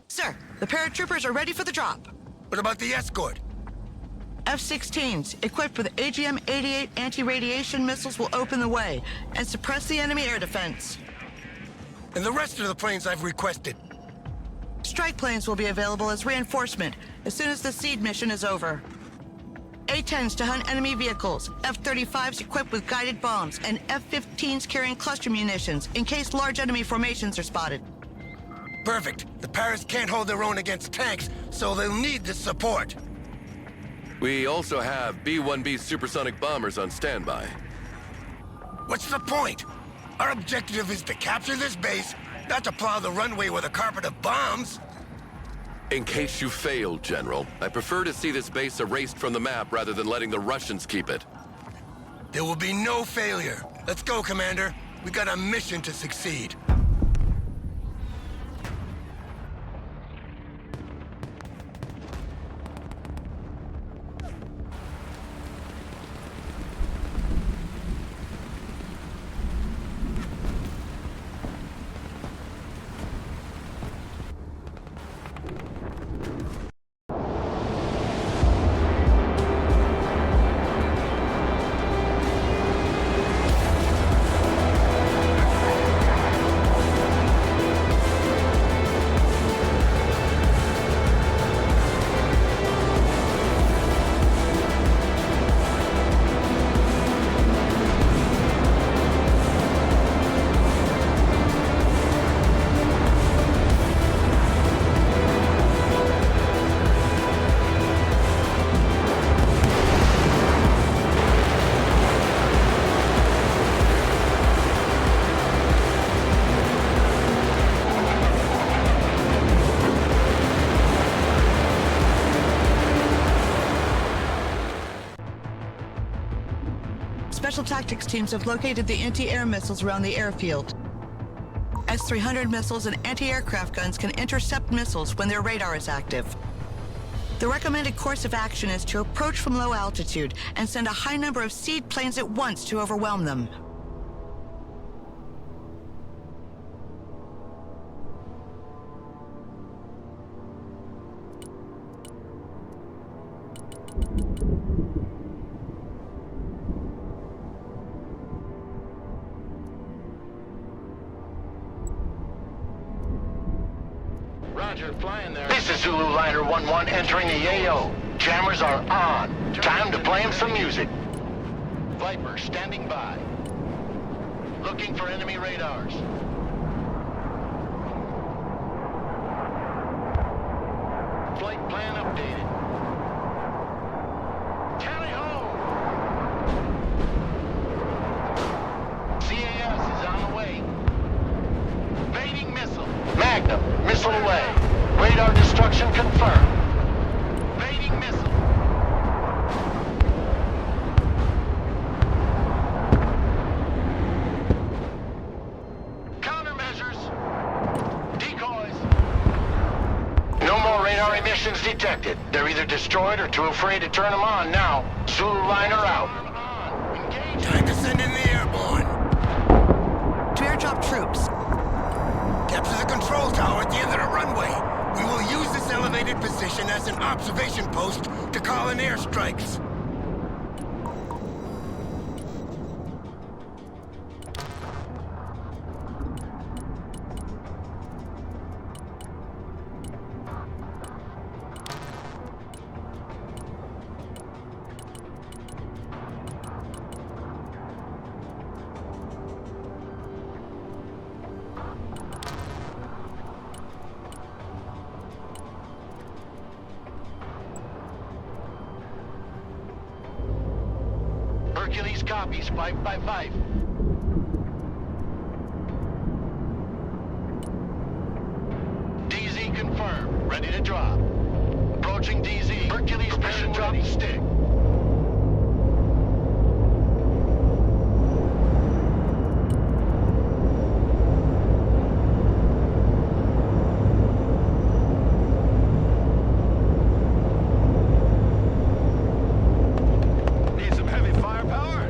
Sir, the paratroopers are ready for the drop. What about the escort? F-16s, equipped with AGM-88 anti-radiation missiles, will open the way and suppress the enemy air defense. And the rest of the planes I've requested? Strike planes will be available as reinforcement as soon as the seed mission is over. A-10s to hunt enemy vehicles, F-35s equipped with guided bombs, and F-15s carrying cluster munitions in case large enemy formations are spotted. Perfect. The Paras can't hold their own against tanks, so they'll need this support. We also have B-1B supersonic bombers on standby. What's the point? Our objective is to capture this base, not to plow the runway with a carpet of bombs. In case you failed, General, I prefer to see this base erased from the map rather than letting the Russians keep it. There will be no failure. Let's go, Commander. We got a mission to succeed. Special tactics teams have located the anti-air missiles around the airfield. S-300 missiles and anti-aircraft guns can intercept missiles when their radar is active. The recommended course of action is to approach from low altitude and send a high number of seed planes at once to overwhelm them. Roger, flying there. This is Zulu Liner 1-1 entering the AO. Jammers are on. Time to play him some music. Viper standing by. Looking for enemy radars. Plan updated. Tally ho! CAS is on the way. Baiting missile. Magnum, missile away. Radar destruction confirmed. Baiting missile. Countermeasures. Decoys. No more radar emissions detected. They're either destroyed or too afraid to turn them on now. Zulu liner out. Time to send in the airborne. To airdrop troops. Capture the control tower at the end of the runway. We will use this elevated position as an observation post to call in airstrikes. Hercules copies 555. DZ confirmed. Ready to drop. Approaching DZ. Hercules mission drop stick. Need some heavy firepower?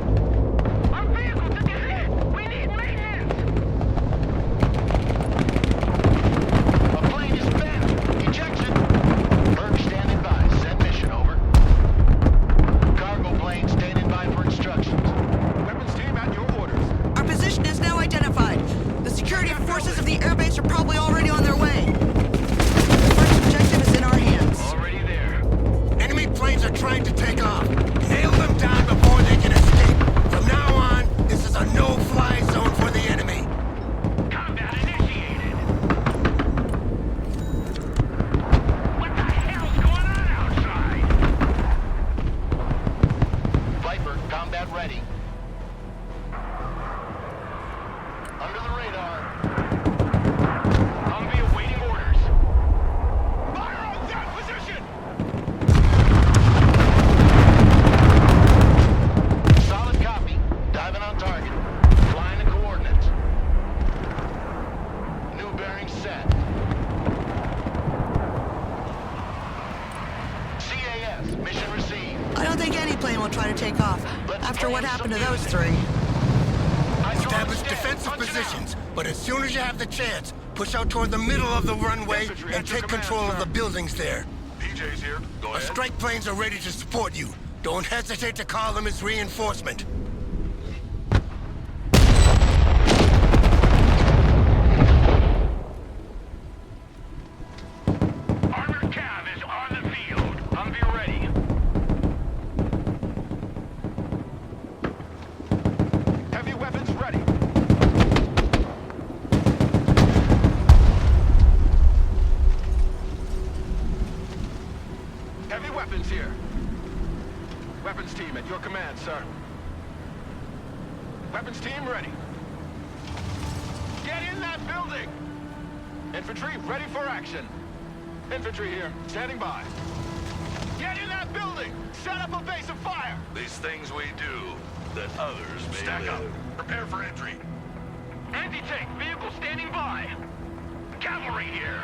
Our vehicle took a hit. We need maintenance. A plane is bent. Ejection. Berg standing by. Send mission over. Cargo plane standing by for instructions. Weapons team at your orders. Our position is now identified. The security forces of the airbase are probably already on their way. The first objective is in our hands. Already there. Enemy planes are trying to take off. Nail them down before they can escape. From now on, this is a no-fly zone for the enemy. Combat initiated. What the hell's going on outside? Viper, combat ready. Under the radar. Humvee awaiting orders. Fire on that position! Solid copy. Diving on target. Flying the coordinates. New bearing set. CAS, mission received. I don't think any plane will try to take off after what happened to those three. Establish defensive positions, but as soon as you have the chance, push out toward the middle of the runway and take control of the buildings there. PJ's here. Go Our ahead. strike planes are ready to support you. Don't hesitate to call them as reinforcement. Armored Cav is on the field. Humvee ready. Heavy weapons ready. Heavy weapons here. Weapons team at your command, sir. Weapons team ready. Get in that building! Infantry ready for action. Infantry here, standing by. Get in that building! Set up a base of fire! These things we do that others may Stack live. up. Prepare for entry. Anti-tank vehicle standing by. Cavalry here.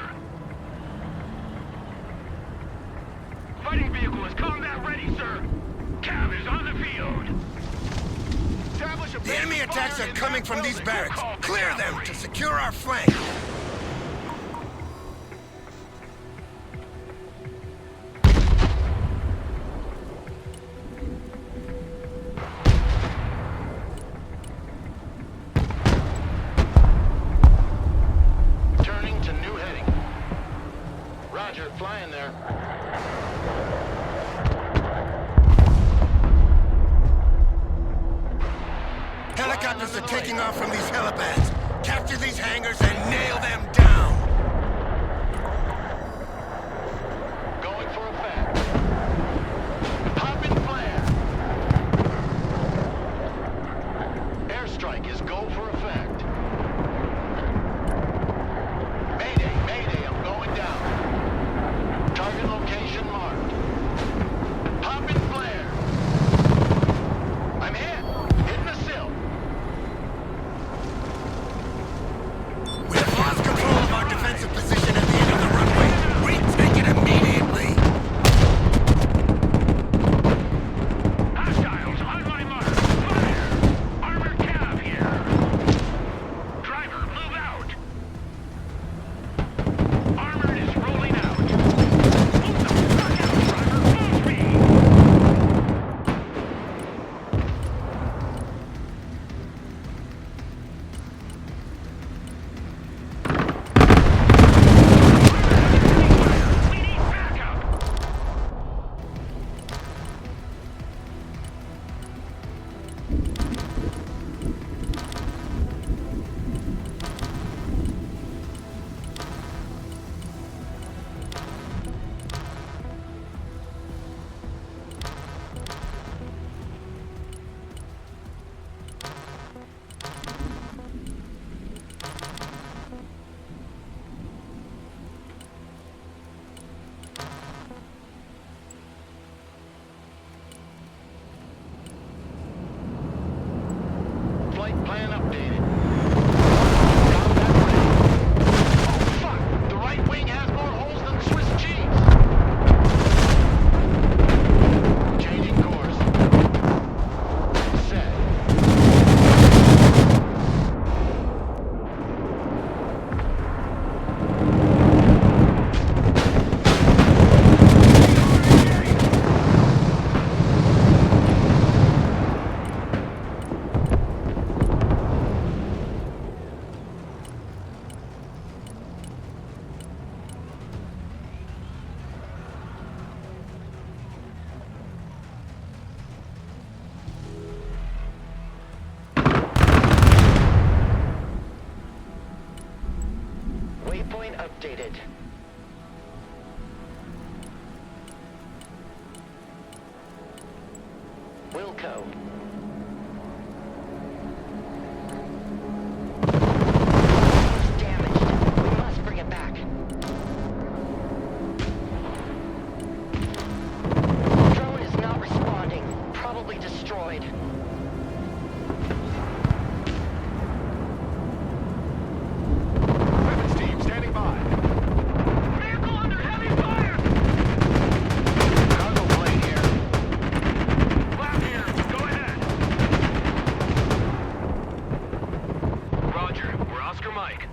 Fighting vehicle is combat ready, sir. Cav is on the field. Establish a The base enemy of attacks fire are in coming that from these building. barracks. Call the Clear them cavalry. to secure our flank. Turning to new heading. Roger, flying there. Helicopters are taking off from these helipads. Capture these hangars and nail them down. Going Plan updated. Down that way. Oh, fuck! The right wing has more holes than Swiss cheese. Changing course. Set. Waypoint updated. Wilco. Damaged. We must bring it back. Drone is not responding. Probably destroyed. Weapons team standing by. Vehicle under heavy fire! Cargo plane here. Flap here. Go ahead. Roger. We're Oscar Mike.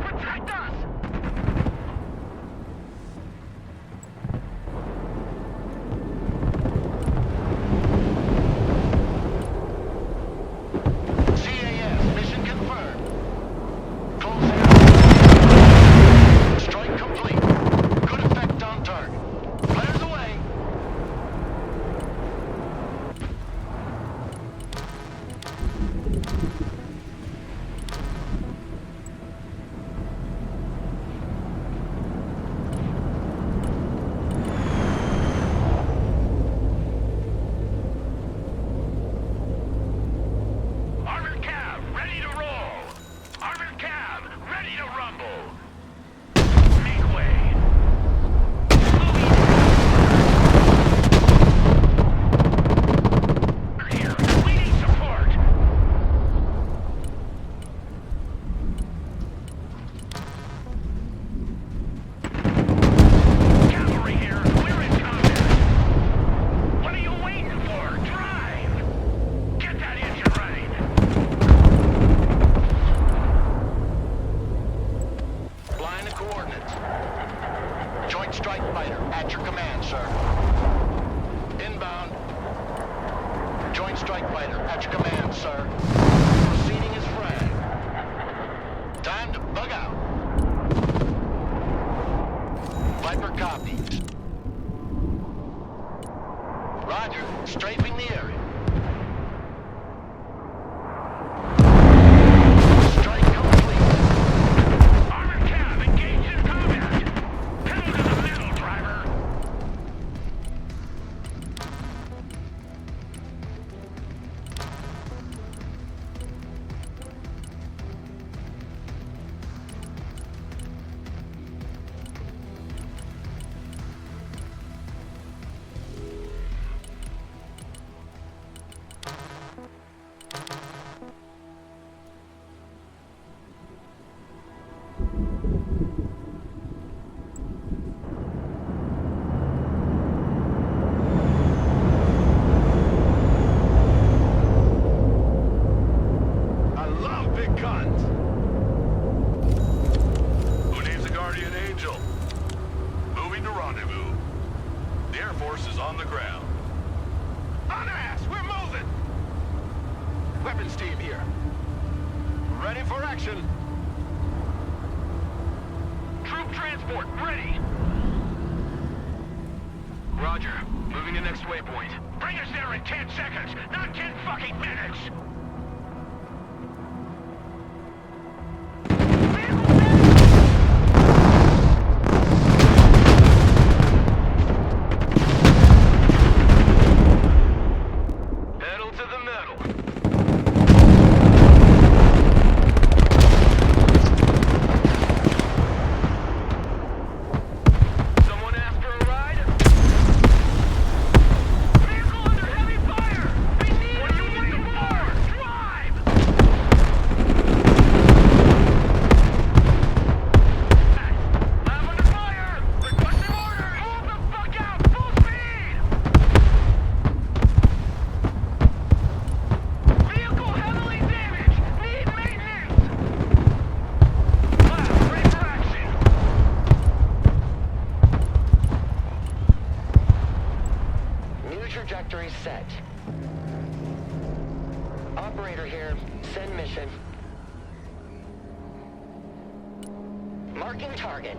Protect us! CAS, mission confirmed. Close air. Strike complete. Good effect on target. Flares away. Armored cab, ready to roll. Armored cab, ready to rumble. Make way. Moving. Here, we need support. Cavalry here, we're in combat. What are you waiting for? Drive. Get that engine running. Blind the coordinates. Joint Strike Fighter, at your command, sir. Inbound. Joint Strike Fighter, at your command, sir. Proceeding as flag. Time to bug out. Viper copy. Roger, strafing the area. Strike complete. Armored cab engaged in combat. Pedal to the metal, driver. I love big guns. Who needs a guardian angel? Moving to rendezvous. The Air Force is on the ground. On ass, we're moving. Weapons team here. Ready for action. Troop transport ready. Roger. Moving to next waypoint. Bring us there in 10 seconds, not 10 fucking minutes. Pedal to the metal. Someone ask for a ride? Vehicle under heavy fire! trajectory set. Operator here. Send mission. Marking target.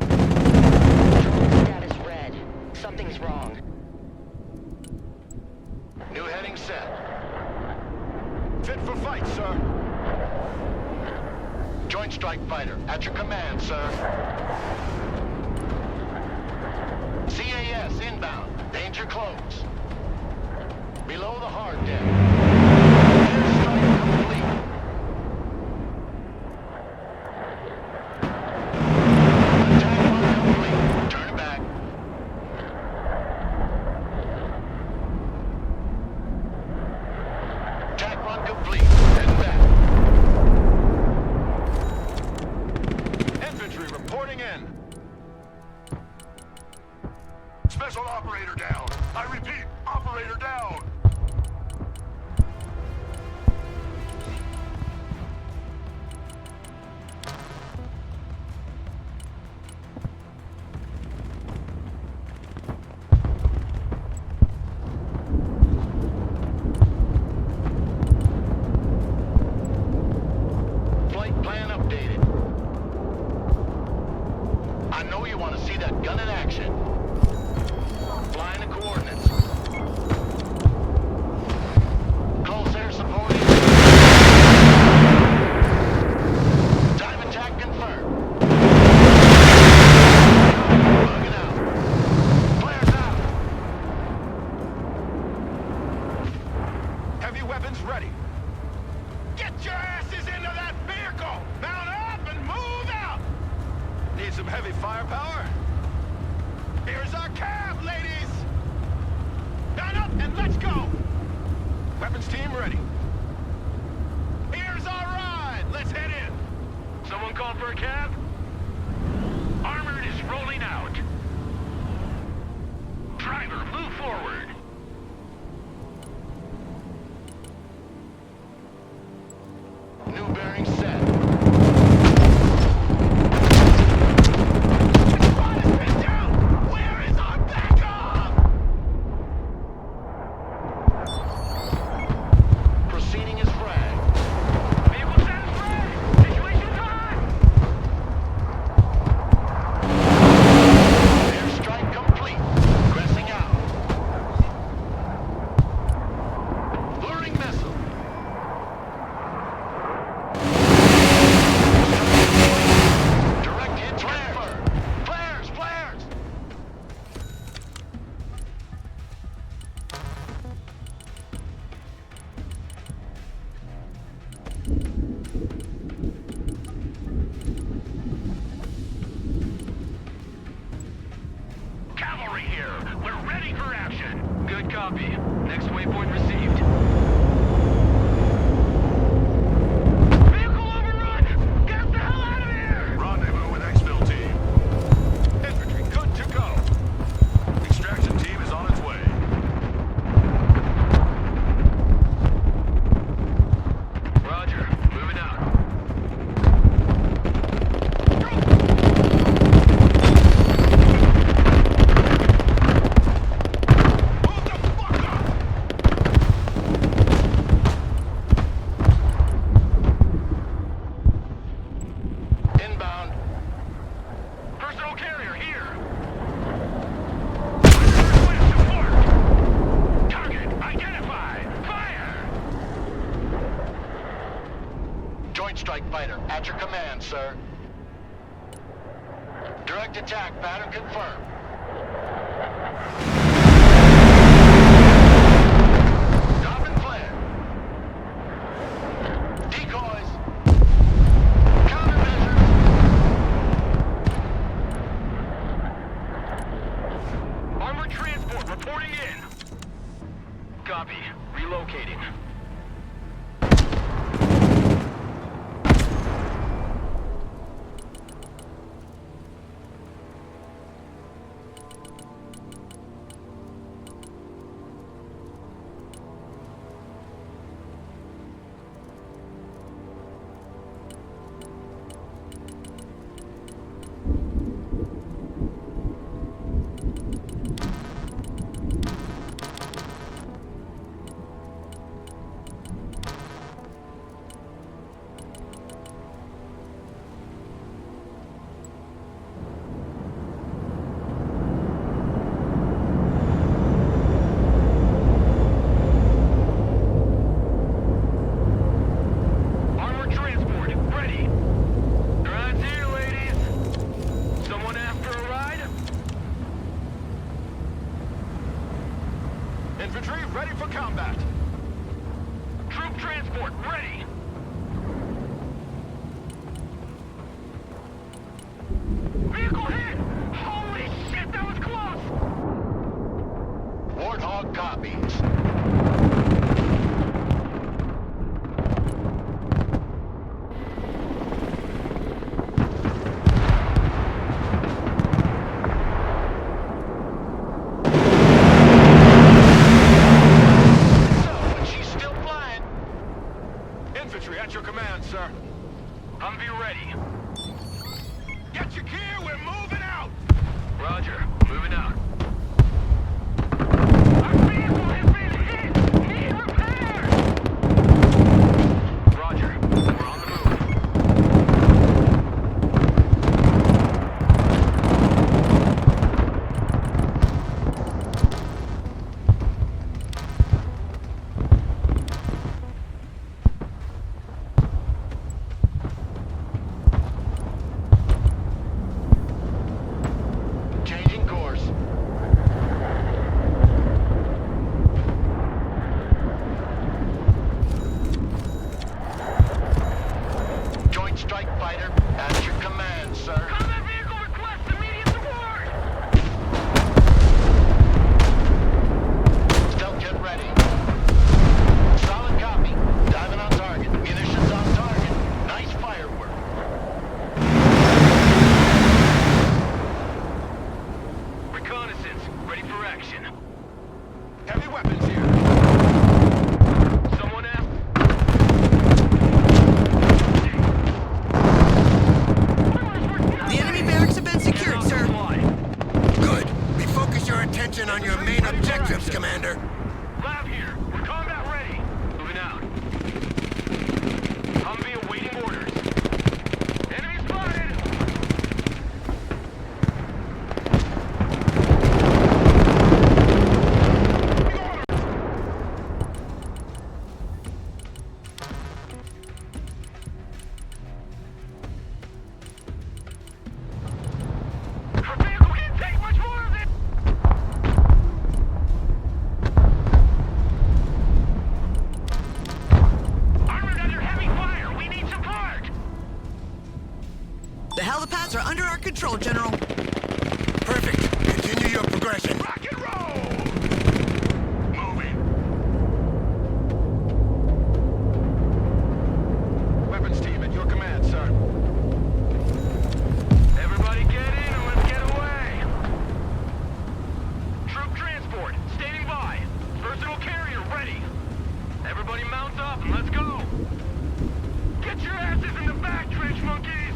Drone status red. Something's wrong. New heading set. Fit for fight, sir. Joint Strike Fighter, at your command, sir. CAS inbound. Danger close. Below the hard deck. Airstrike complete. Attack run complete. Turn back. Attack run complete. Head back. Infantry reporting in. Special operator down. I repeat, operator down. Flight plan updated. I know you want to see that gun in action. Flying the coordinates. Close air support. Time attack confirmed. Bugging out. Flares out. Heavy weapons ready. Get your asses into that vehicle! Mount up and move out! Need some heavy firepower? Here's our cab, ladies! Mount up and let's go! Weapons team ready. Here's our ride! Let's head in! Someone called for a cab? Armored is rolling out. Driver, move forward. New bearing set. What has been down? Where is our backup? Proceeding as flag. Vehicle status flag. Situation time. Airstrike complete. Pressing out. Luring missile. Direct hit transfer. Flares! Flares! Cavalry here. We're ready for action. Good copy. Next waypoint received. Vehicle overrun! Get us the hell out of here! Rendezvous with exfil team. Infantry good to go. Extraction team is on its way. Roger. Moving out. Move the fuck up! Inbound. Personal carrier here. Request support. Target identified. Fire! Joint Strike Fighter, at your command, sir. Direct attack pattern confirmed. Drop and flare. Decoys. Countermeasures. Armored transport reporting in. Copy. Relocating. Infantry, ready for combat. Troop transport, ready. Vehicle hit! Holy shit, that was close! Warthog copies. So, she's still flying. Infantry at your command, sir. Humvee ready. Get your gear, we're moving out! Roger, moving out. Our vehicle has been hit! Need repair! Roger, we're on the move. Changing course. Joint Strike Fighter at your command, sir. Combat vehicle requests immediate support! Stealth jet ready. Solid copy. Diving on target. Munitions on target. Nice firework. Reconnaissance, ready for action. Heavy weapons here. Someone asked. The enemy barracks have been secured, sir. Good. Refocus your attention on your main objectives, Commander. Lab here. We're combat ready. Moving out. Humvee awaiting orders. Enemy spotted! Our vehicle can't take much more of this! Armored under heavy fire! We need support! The helipads are under our control, General. Perfect. Continue your progression. Rock and roll! Moving. Weapons team at your command, sir. Everybody get in and let's get away! Troop transport, standing by. Versatile carrier ready. Everybody mount up and let's go! Get your asses in the back, trench monkeys!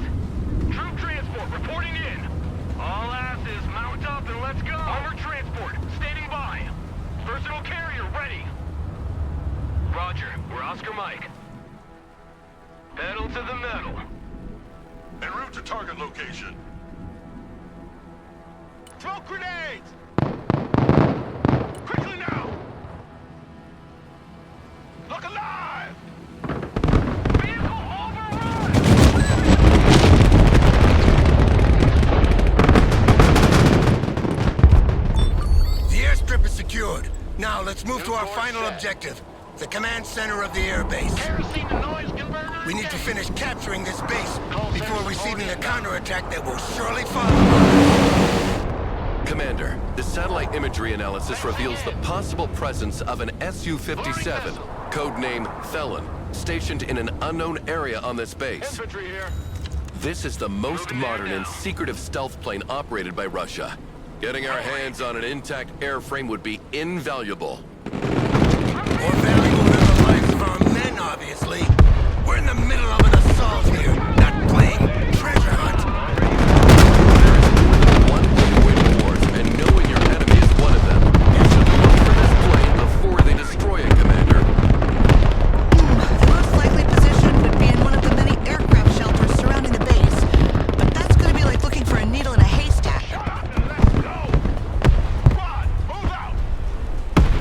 Troop transport reporting in. All asses mount up and let's go! Armored transport, standing by. Versatile carrier ready. Roger, we're Oscar Mike. Pedal to the metal. En route to target location. Throw grenades! Quickly now! Look alive! Vehicle overrun! The airstrip is secured. Now let's move to our final objective, the command center of the airbase. Kerosene to noise converter. We need to finish capturing this base before receiving a counterattack that will surely follow. Commander, the satellite imagery analysis reveals the possible presence of an Su-57, codename Felon, stationed in an unknown area on this base. Infantry here. This is the most modern and secretive stealth plane operated by Russia. Getting our hands on an intact airframe would be invaluable. More valuable than the lives of our men, obviously. We're in the middle of an assault here, not playing treasure hunt. One way to win wars, and knowing your enemy is one of them. You should look for this plane before they destroy it, Commander. The most likely position would be in one of the many aircraft shelters surrounding the base. But that's gonna be like looking for a needle in a haystack. Shut up and let's go! Squad, move out!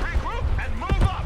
Regroup and move up!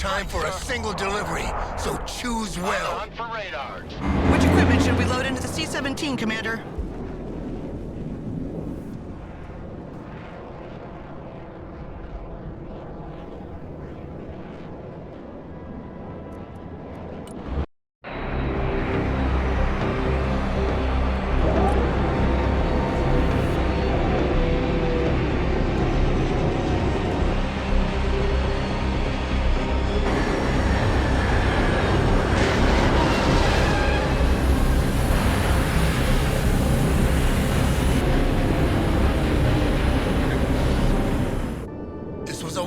time for a single delivery, so choose well. On for radars. Which equipment should we load into the C-17, Commander?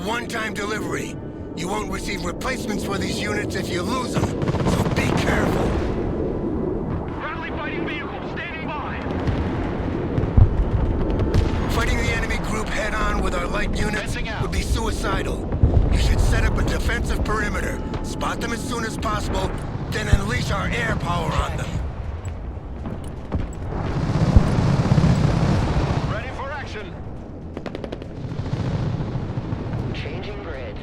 One-time delivery. You won't receive replacements for these units if you lose them, so be careful. Friendly fighting vehicle standing by. Fighting the enemy group head-on with our light units Fencing out. would be suicidal. You should set up a defensive perimeter, spot them as soon as possible, then unleash our air power on them. Ready for action. Changing grid.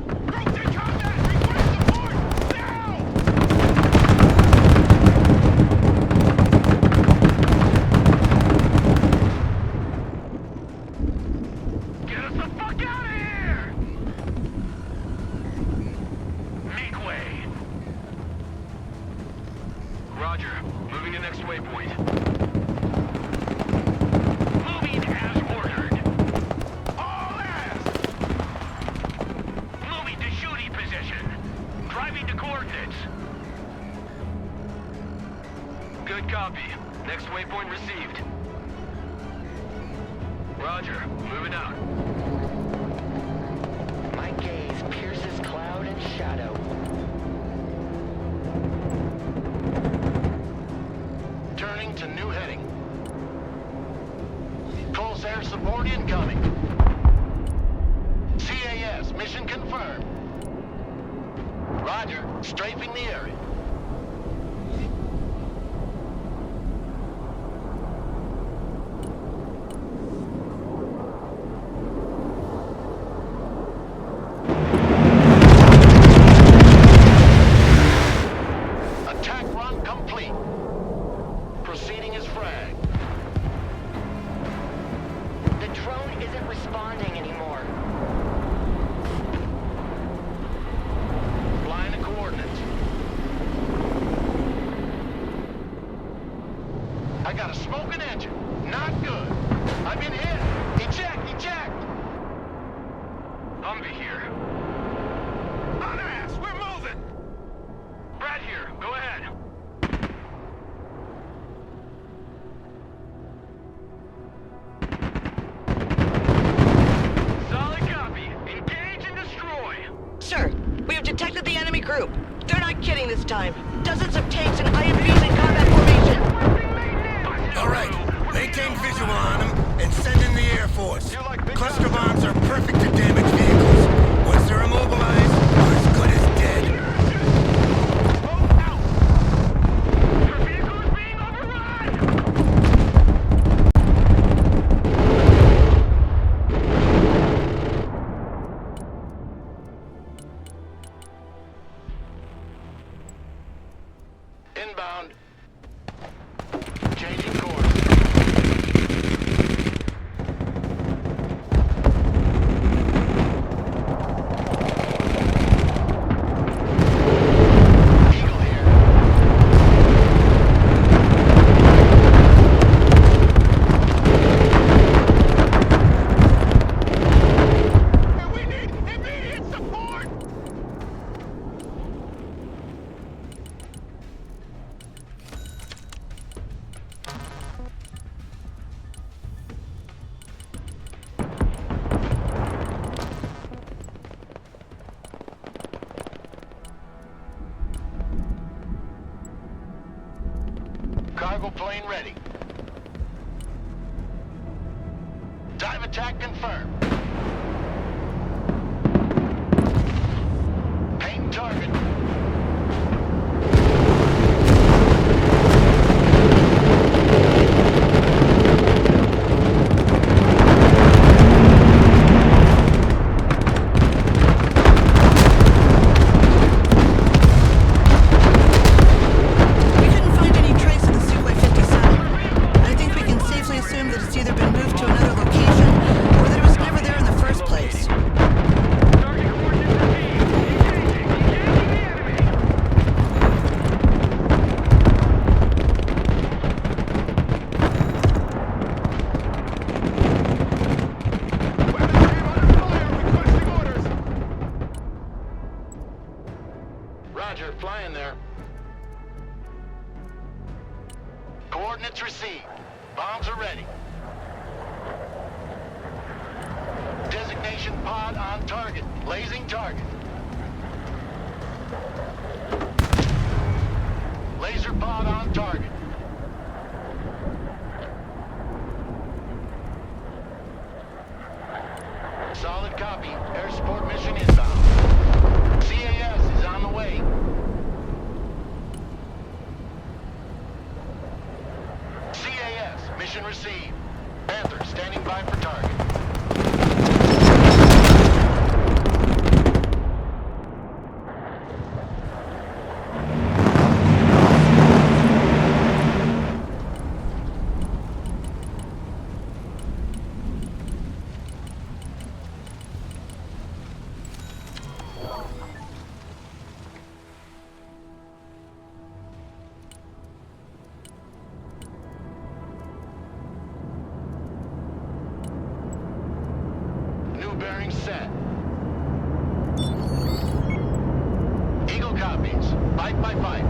Groups in combat! Request support! Now! Get us the fuck out of here! Make way. Roger. Moving to next waypoint. Moving as ordered. All as! Moving to shooting position. Driving to coordinates. Good copy. Next waypoint received. Roger. Moving out. My gaze pierces cloud and shadow. Turning to new heading. Pulse air support incoming. CAS, mission confirmed. Roger, strafing the area. Attack run complete. Proceeding as frag. The drone isn't responding anymore. Line of coordinates. I got a smoking engine. Not good. I've been hit. Eject, eject. Humvee here. On ass, we're moving! Brad here, go ahead. Solid copy. Engage and destroy. Sir, we have detected the enemy group. They're not kidding this time. Dozens of tanks and IMPs in combat formation. All right, maintain visual on them and send in the Air Force. Cluster bombs are perfect to damage vehicles. Once they're immobilized, we're as good as dead. Oh, out! Your vehicle is being overrun! Inbound. Changing course. Eagle here. And we need immediate support! Cargo plane ready. Dive attack confirmed. Paint target. Coordinates received. Bombs are ready. Designation pod on target. Blazing target. Laser pod on target. Solid copy. Air support mission inbound. CAS is on the way. CAS, mission received. Panther standing by for target. New bearing set. Eagle copies. Fight by fight.